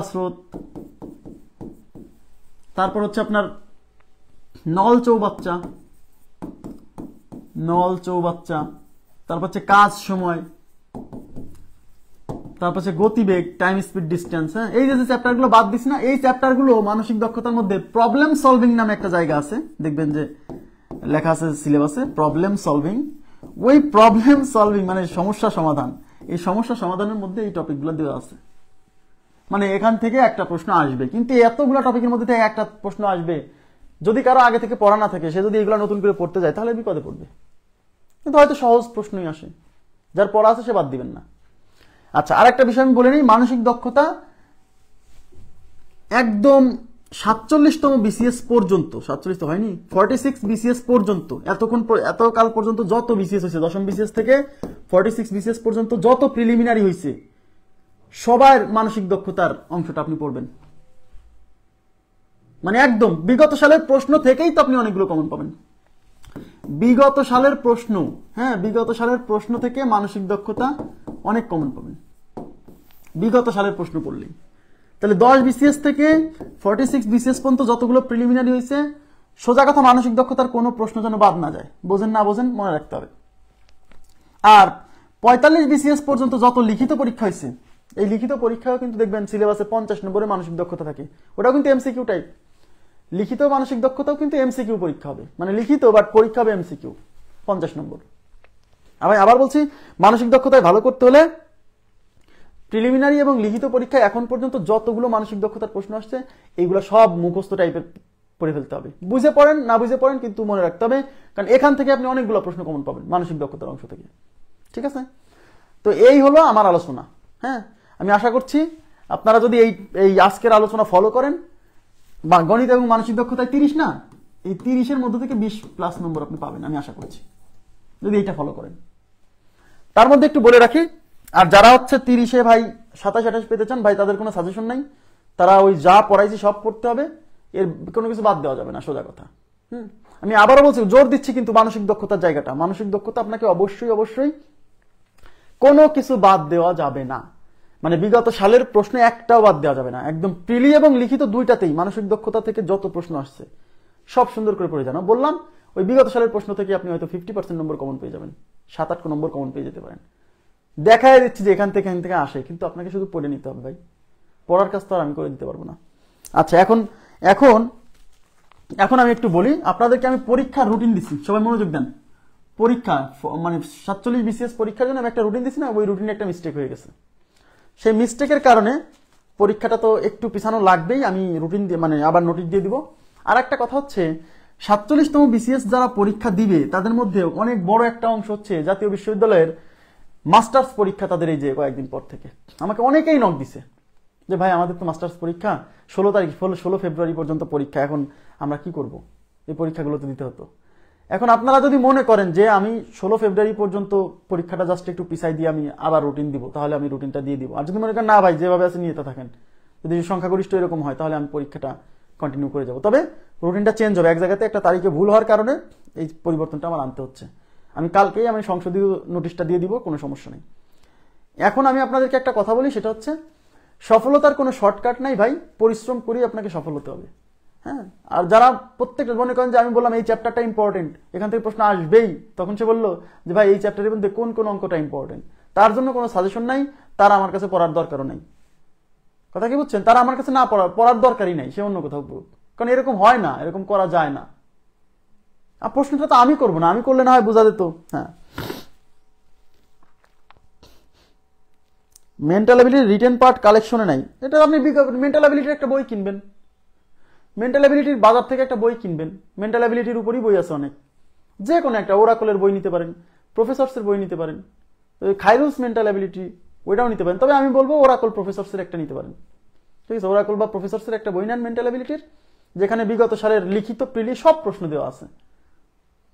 স্রোত, তারপর হচ্ছে আপনার নল চৌবাচ্চা, তারপর হচ্ছে কাজ সময়, তারপর হচ্ছে গতিবেগ, টাইম স্পিড ডিস্টেন্স। হ্যাঁ, এই যে চ্যাপ্টারগুলো বাদ দিস না, এই চ্যাপ্টারগুলো মানসিক দক্ষতার মধ্যে প্রবলেম সলভিং নামে একটা জায়গা আছে, দেখবেন যে লেখা আছে সিলেবাসে প্রবলেম সলভিং। ওই প্রবলেম সলভিং মানে সমস্যা সমাধান, এই সমস্যা সমাধানের মধ্যে এই টপিকগুলো দেওয়া আছে। মানে এখান থেকে একটা প্রশ্ন আসবে, কিন্তু এতগুলো টপিকের মধ্যে থেকে একটা প্রশ্ন আসবে। যদি কারো আগে থেকে পড়া না থাকে, সে যদি এগুলো নতুন করে পড়তে যায় তাহলে বিপদে পড়বে। কিন্তু হয়তো সহজ প্রশ্নই আসে, যার পড়া আছে সে বাদ দিবেন না। আচ্ছা, আরেকটা বিষয় আমি বলে নিই, মানসিক দক্ষতা একদম 47তম বিসিএস পর্যন্ত, 47 তো হয়নি, 46 বিসিএস পর্যন্ত, এতকাল পর্যন্ত যত বিসিএস হয়েছে, 10ম বিসিএস থেকে 46 বিসিএস পর্যন্ত যত প্রিলিমিনারি হয়েছে, সবার মানসিক দক্ষতার অংশটা আপনি পড়বেন। মানে একদম বিগত সালের প্রশ্ন থেকেই তো আপনি অনেকগুলো কমন পাবেন। বিগত সালের প্রশ্ন থেকে মানসিক দক্ষতা অনেক কমন পাবেন বিগত সালের প্রশ্ন পড়লেই। তাহলে 10 বিসিএস থেকে 46 বিসিএস পর্যন্ত যতগুলো প্রিলিমিনারি হয়েছে, সোজা কথা মানসিক দক্ষতার কোনো প্রশ্ন যেন বাদ না যায়। বোঝেন মনে রাখতে হবে। আর 45 বিসিএস পর্যন্ত যত লিখিত পরীক্ষা হয়েছে, এই লিখিত পরীক্ষাও কিন্তু দেখবেন সিলেবাসে 50 নম্বরের মানসিক দক্ষতা থাকে, ওটাও কিন্তু এমসিকিউ টাইপ। লিখিত মানসিক দক্ষতাও কিন্তু এমসিকিউ পরীক্ষা হবে, মানে লিখিত বাট পরীক্ষা হবে এমসিকিউ, 50 নম্বর। আবার বলছি, মানসিক দক্ষতায় ভালো করতে হলে প্রিলিমিনারি এবং লিখিত পরীক্ষায় এখন পর্যন্ত যতগুলো মানসিক দক্ষতার প্রশ্ন আসছে, এইগুলো সব মুখস্থ টাইপের পড়ে ফেলতে হবে। বুঝে পড়েন না বুঝে পড়েন, কিন্তু মনে রাখতে হবে, কারণ এখান থেকে আপনি অনেকগুলো প্রশ্ন কমন পাবেন মানসিক দক্ষতার অংশ থেকে। ঠিক আছে, তো এই হলো আমার আলোচনা। হ্যাঁ, আমি আশা করছি আপনারা যদি এই আজকের আলোচনা ফলো করেন, বা গণিত এবং মানসিক দক্ষতায় 30 না, এই 30-এর মধ্যে থেকে 20+ নম্বর আপনি পাবেন, আমি আশা করছি, যদি এইটা ফলো করেন। তার মধ্যে একটু বলে রাখি, আর যারা হচ্ছে 30-এ ভাই 27-28 পেতে চান, ভাই তাদের কোনো সাজেশন নাই, তারা ওই যা পড়াইছি সব পড়তে হবে, এর কোনো কিছু বাদ দেওয়া যাবে না, সোজা কথা। আমি আবারও বলছি, জোর দিচ্ছি কিন্তু মানসিক দক্ষতার জায়গাটা, মানসিক দক্ষতা আপনাকে অবশ্যই কোনো কিছু বাদ দেওয়া যাবে না। মানে বিগত সালের প্রশ্ন একটাও বাদ দেওয়া যাবে না, একদম প্রিলি এবং লিখিত দুইটাতেই মানসিক দক্ষতা থেকে যত প্রশ্ন আসছে সব সুন্দর করে পড়ে জানা। বললাম ওই বিগত সালের প্রশ্ন থেকে আপনি হয়তো 50% নম্বর কমন পেয়ে যাবেন, 7-8 নম্বর কমন পেয়ে যেতে পারেন। দেখাই দিচ্ছি যে এখান থেকে আসে, কিন্তু আপনাকে শুধু পড়ে নিতে হবে ভাই, পড়ার কাজ তো আর আমি করে দিতে পারবো না। আচ্ছা, এখন এখন আমি একটু বলি আপনাদেরকে, আমি পরীক্ষার রুটিন দিচ্ছি, সবাই মনোযোগ দেন। পরীক্ষা মানে 47 বিসিএস পরীক্ষার জন্য আমি একটা রুটিন দিচ্ছি না, ওই রুটিনে একটা মিস্টেক হয়ে গেছে। সেই মিস্টেকের কারণে পরীক্ষাটা তো একটু পিছানো লাগবেই, আমি রুটিন দিয়ে মানে আবার নোটিশ দিয়ে দিব। আর একটা কথা হচ্ছে 47তম বিসিএস যারা পরীক্ষা দিবে তাদের মধ্যে অনেক বড় একটা অংশ হচ্ছে জাতীয় বিশ্ববিদ্যালয়ের মাস্টার্স পরীক্ষা। তাদের এই যে কয়েকদিন পর থেকে আমাকে অনেকেই নক দিছে যে ভাই আমাদের তো মাস্টার্স পরীক্ষা 16 ফেব্রুয়ারি পর্যন্ত পরীক্ষা, এখন আমরা কি করব, এই পরীক্ষাগুলো তো দিতে হতো। এখন আপনারা যদি মনে করেন যে আমি 16 ফেব্রুয়ারি পর্যন্ত পরীক্ষাটা জাস্ট একটু পিছাই দিয়ে আমি আবার রুটিন দিব, তাহলে আমি রুটিনটা দিয়ে দিব। আর যদি মনে করেন না ভাই যেভাবে আছে নিয়ে থাকেন, যদি সংখ্যাগরিষ্ঠ এরকম হয় তাহলে আমি পরীক্ষাটা কন্টিনিউ করে যাব। তবে রুটিনটা চেঞ্জ হবে, এক জায়গাতে একটা তারিখে ভুল হওয়ার কারণে এই পরিবর্তনটা আমার আনতে হচ্ছে। আমি কালকেই আমি সংসদীয় নোটিশটা দিয়ে দিব, কোনো সমস্যা নেই। এখন আমি আপনাদেরকে একটা কথা বলি, সেটা হচ্ছে সফলতার কোনো শর্টকাট নাই ভাই, পরিশ্রম করে আপনাকে সফল হতে হবে। হ্যাঁ, আর যারা প্রত্যেকটা মনে করেন যে আমি বললাম এই চ্যাপ্টারটা ইম্পর্টেন্ট, এখান থেকে প্রশ্ন আসবেই, তখন সে বললো যে ভাই এই চ্যাপ্টারের মধ্যে কোন কোন অঙ্কটা ইম্পর্টেন্ট, তার জন্য কোনো সাজেশন নাই, তারা আমার কাছে পড়ার দরকারও নাই। কথা কি বুঝছেন? তারা আমার কাছে না পড়ার দরকারই নাই, সে অন্য কোথাও পড়ুক, কারণ এরকম হয় না, এরকম করা যায় না। আর প্রশ্নটা তো আমি করবো না, আমি করলে না হয় বোঝা যেত। হ্যাঁ, মেন্টাল অ্যাবিলিটি রিটেন পার্ট কালেকশনে নাই, এটা আপনি মেন্টাল অ্যাবিলিটির একটা বই কিনবেন, মেন্টাল অ্যাবিলিটির বাজার থেকে একটা বই কিনবেন, মেন্টাল অ্যাবিলিটির উপরই বই আছে অনেক, যে কোনো একটা ওরাকলের বই নিতে পারেন, প্রফেসরসের বই নিতে পারেন, খাইরুলস মেন্টাল অ্যাবিলিটি ওইটাও নিতে পারেন। তবে আমি বলবো ওরাকল প্রফেসরসের একটা নিতে পারেন, ঠিক আছে? ওরাকল বা প্রফেসরসের একটা বই নেন মেন্টাল অ্যাবিলিটির, যেখানে বিগত সালের লিখিত প্রিলি সব প্রশ্ন দেওয়া আছে।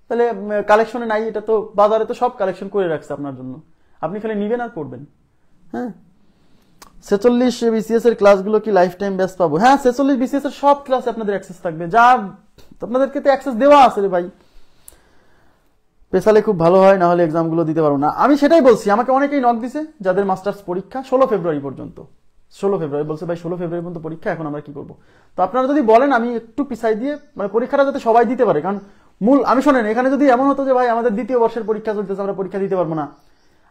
তাহলে কালেকশনে নাই, এটা তো বাজারে তো সব কালেকশন করে রাখছে আপনার জন্য, আপনি খালি নিবেন আর পড়বেন। হ্যাঁ, 46 বিসিএস এর ক্লাসগুলো কি লাইফ টাইম ব্যাচ পাবো? হ্যাঁ, 46 বিসিএস এর সব ক্লাসে আপনাদের অ্যাক্সেস থাকবে, যা আপনাদেরকে তো অ্যাক্সেস দেওয়া আছে রে ভাই। পেছালে খুব ভালো হয়, না হলে এক্সামগুলো দিতে পারবো না। আমি সেটাই বলছি, আমাকে অনেকেই নক দিছে যাদের মাস্টার্স পরীক্ষা 16 ফেব্রুয়ারি পর্যন্ত, 16 ফেব্রুয়ারি বলছে ভাই 16 ফেব্রুয়ারি পর্যন্ত পরীক্ষা, এখন আমরা কি করবো? তো আপনারা যদি বলেন আমি একটু পিছাই দিয়ে মানে পরীক্ষাটা যাতে সবাই দিতে পারে, কারণ মূল আমি শোনেন, এখানে যদি এমন হতো যে ভাই আমাদের দ্বিতীয় বর্ষের পরীক্ষা চলতেছে, আমরা পরীক্ষা দিতে পারবো না,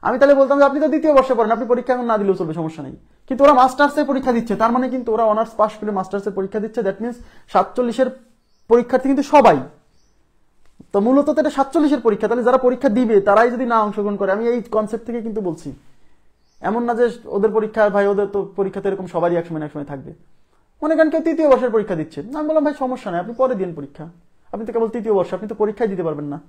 আমি তাহলে বলতাম যে আপনি তো দ্বিতীয় বর্ষে পড়েন, আপনি পরীক্ষা এখন না দিলেও চলবে, সমস্যা নেই। কিন্তু ওরা মাস্টার্সের পরীক্ষা দিচ্ছে, তার মানে কিন্তু ওরা অনার্স পাস করে মাস্টার্সের পরীক্ষা দিচ্ছে, দ্যাট মিনস 47 পরীক্ষার্থী কিন্তু সবাই। তো মূলত এটা 47 পরীক্ষা, তাহলে যারা পরীক্ষা দিবে তারাই যদি না অংশগ্রহণ করে, আমি এই কনসেপ্ট থেকে কিন্তু বলছি। এমন না যে ওদের পরীক্ষা ভাই ওদের তো পরীক্ষাতে এরকম সবারই একসময় থাকবে। মনে করেন কেউ তৃতীয় বর্ষের পরীক্ষা দিচ্ছে, আমি বললাম ভাই সমস্যা নাই, আপনি পরে দিন পরীক্ষা, আপনি তো কেবল তৃতীয় বর্ষ, আপনি তো পরীক্ষায় দিতে পারবেন না।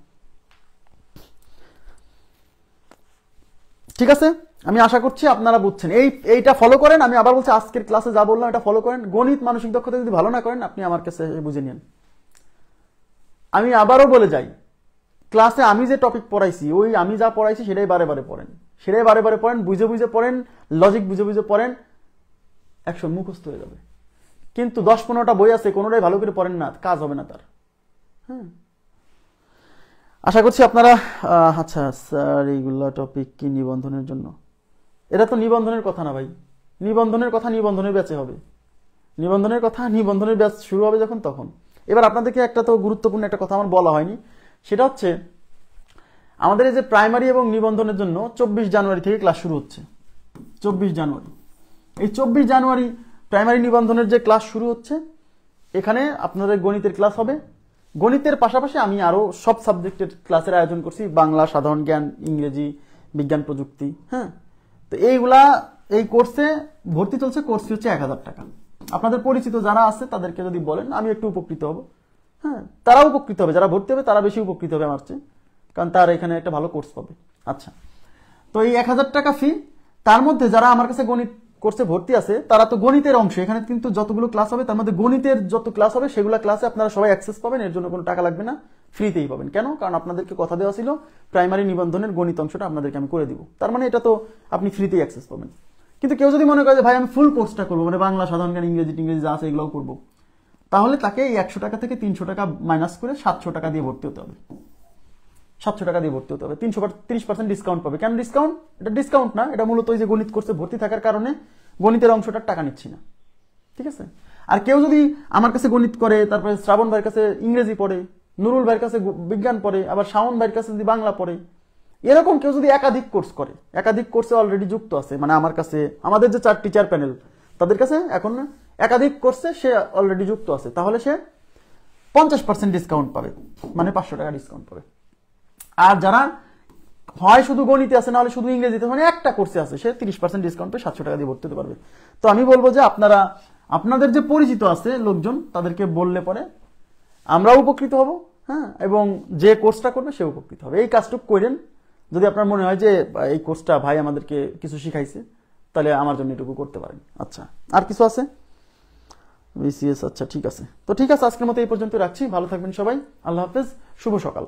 ঠিক আছে, আমি আশা করছি আপনারা বুঝছেন, এইটা ফলো করেন। আমি আবার বলছি, আজকের ক্লাসে যা বললাম এটা ফলো করেন। গণিত মানসিক দক্ষতা যদি ভালো না করেন, আপনি আমার কাছে বুঝে নিন। আমি আবারও বলে যাই, ক্লাসে আমি যে টপিক পড়াইছি, ওই আমি যা পড়াইছি সেটাই বারে বারে পড়েন, সেটাই বারে বারে পড়েন, বুঝে বুঝে পড়েন, লজিক বুঝে বুঝে পড়েন, 100 মুখস্থ হয়ে যাবে। কিন্তু 10-15টা বই আছে, কোনোটাই ভালো করে পড়েন না, কাজ হবে না তার। হ্যাঁ, আশা করছি আপনারা। আচ্ছা স্যার, এইগুলা টপিক কি নিবন্ধনের জন্য? এটা তো নিবন্ধনের কথা না ভাই, নিবন্ধনের কথা নিবন্ধনের ব্যাচে হবে, নিবন্ধনের কথা নিবন্ধনের ব্যাচ শুরু হবে যখন তখন। এবার আপনাদেরকে একটা তো গুরুত্বপূর্ণ একটা কথা আমার বলা হয়নি, সেটা হচ্ছে আমাদের এই যে প্রাইমারি এবং নিবন্ধনের জন্য 24 জানুয়ারি থেকে ক্লাস শুরু হচ্ছে। 24 জানুয়ারি, এই 24 জানুয়ারি প্রাইমারি নিবন্ধনের যে ক্লাস শুরু হচ্ছে, এখানে আপনাদের গণিতের ক্লাস হবে। গণিতের পাশাপাশি আমি আরো সব সাবজেক্টের ক্লাসের আয়োজন করছি, বাংলা, সাধারণ জ্ঞান, ইংরেজি, বিজ্ঞান, প্রযুক্তি। হ্যাঁ, তো এইগুলা এই কোর্সে ভর্তি চলছে, কোর্স হচ্ছে 1000 টাকা। আপনাদের পরিচিত যারা আছে তাদেরকে যদি বলেন, আমি একটু উপকৃত হব। হ্যাঁ, তারাও উপকৃত হবে, যারা ভর্তি হবে তারা বেশি উপকৃত হবে আমার চেয়ে, কারণ তারা এখানে একটা ভালো কোর্স পাবে। আচ্ছা, তো এই 1000 টাকা ফি, তার মধ্যে যারা আমার কাছে গণিত কোর্সে ভর্তি আছে তারা তো গণিতের অংশ, এখানে কিন্তু যতগুলো ক্লাস হবে তার মধ্যে গণিতের যত ক্লাস হবে সেগুলো ক্লাসে আপনারা সবাই অ্যাক্সেস পাবেন, এর জন্য কোনো টাকা লাগবে না, ফ্রিতেই পাবেন। কেন? কারণ আপনাদেরকে কথা দেওয়া ছিল প্রাইমারি নিবন্ধনের গণিত অংশটা আপনাদেরকে আমি করে দিব, তার মানে এটা তো আপনি ফ্রিতেই অ্যাক্সেস পাবেন। কিন্তু কেউ যদি মনে করে যে ভাই আমি ফুল কোর্সটা করবো, মানে বাংলা, সাধারণ জ্ঞান, ইংরেজি যা আছে এগুলোও করবো, তাহলে তাকে এই 100 টাকা থেকে 300 টাকা মাইনাস করে 700 টাকা দিয়ে ভর্তি হতে হবে। 700 টাকা দিয়ে ভর্তি হতে হবে, 30% ডিসকাউন্ট পাবে। কেন ডিসকাউন্ট? এটা ডিসকাউন্ট না, এটা মূলত ওই যে গণিত কোর্সে ভর্তি থাকার কারণে গণিতের অংশটার টাকা নিচ্ছি না, ঠিক আছে? আর কেউ যদি আমার কাছে গণিত করে, তারপরে শ্রাবণ ভাইয়ের কাছে ইংরেজি পড়ে, নুরুল ভাইয়ের কাছে বিজ্ঞান পড়ে, আবার শাওন ভাইয়ের কাছে যদি বাংলা পড়ে, এরকম কেউ যদি একাধিক কোর্স করে, একাধিক কোর্সে অলরেডি যুক্ত আছে, মানে আমার কাছে আমাদের যে 4 টিচার প্যানেল তাদের কাছে এখন একাধিক কোর্সে সে অলরেডি যুক্ত আছে, তাহলে সে 50% ডিসকাউন্ট পাবে, মানে 500 টাকা ডিসকাউন্ট পাবে। আর যারা হয় শুধু গণিতে আছে, নাহলে শুধু ইংরেজিতে, মানে একটা কোর্সে আছে, সে 30% ডিসকাউন্ট পেয়ে 700 টাকা দিয়ে ভর্তি হতে পারবে। তো আমি বলবো যে আপনারা আপনাদের যে পরিচিত আছে লোকজন, তাদেরকে বললে পরে আমরাও উপকৃত হব, হ্যাঁ, এবং যে কোর্সটা করবে সে উপকৃত হবে। এই কাজটুকু করেন। যদি আপনার মনে হয় যে এই কোর্সটা ভাই আমাদেরকে কিছু শিখাইছে, তাহলে আমার জন্য এটুকু করতে পারেন। আচ্ছা, আর কিছু আছে? বিসিএস, আচ্ছা ঠিক আছে। তো ঠিক আছে, আজকের মতো এই পর্যন্ত রাখছি। ভালো থাকবেন সবাই, আল্লাহ হাফেজ, শুভ সকাল।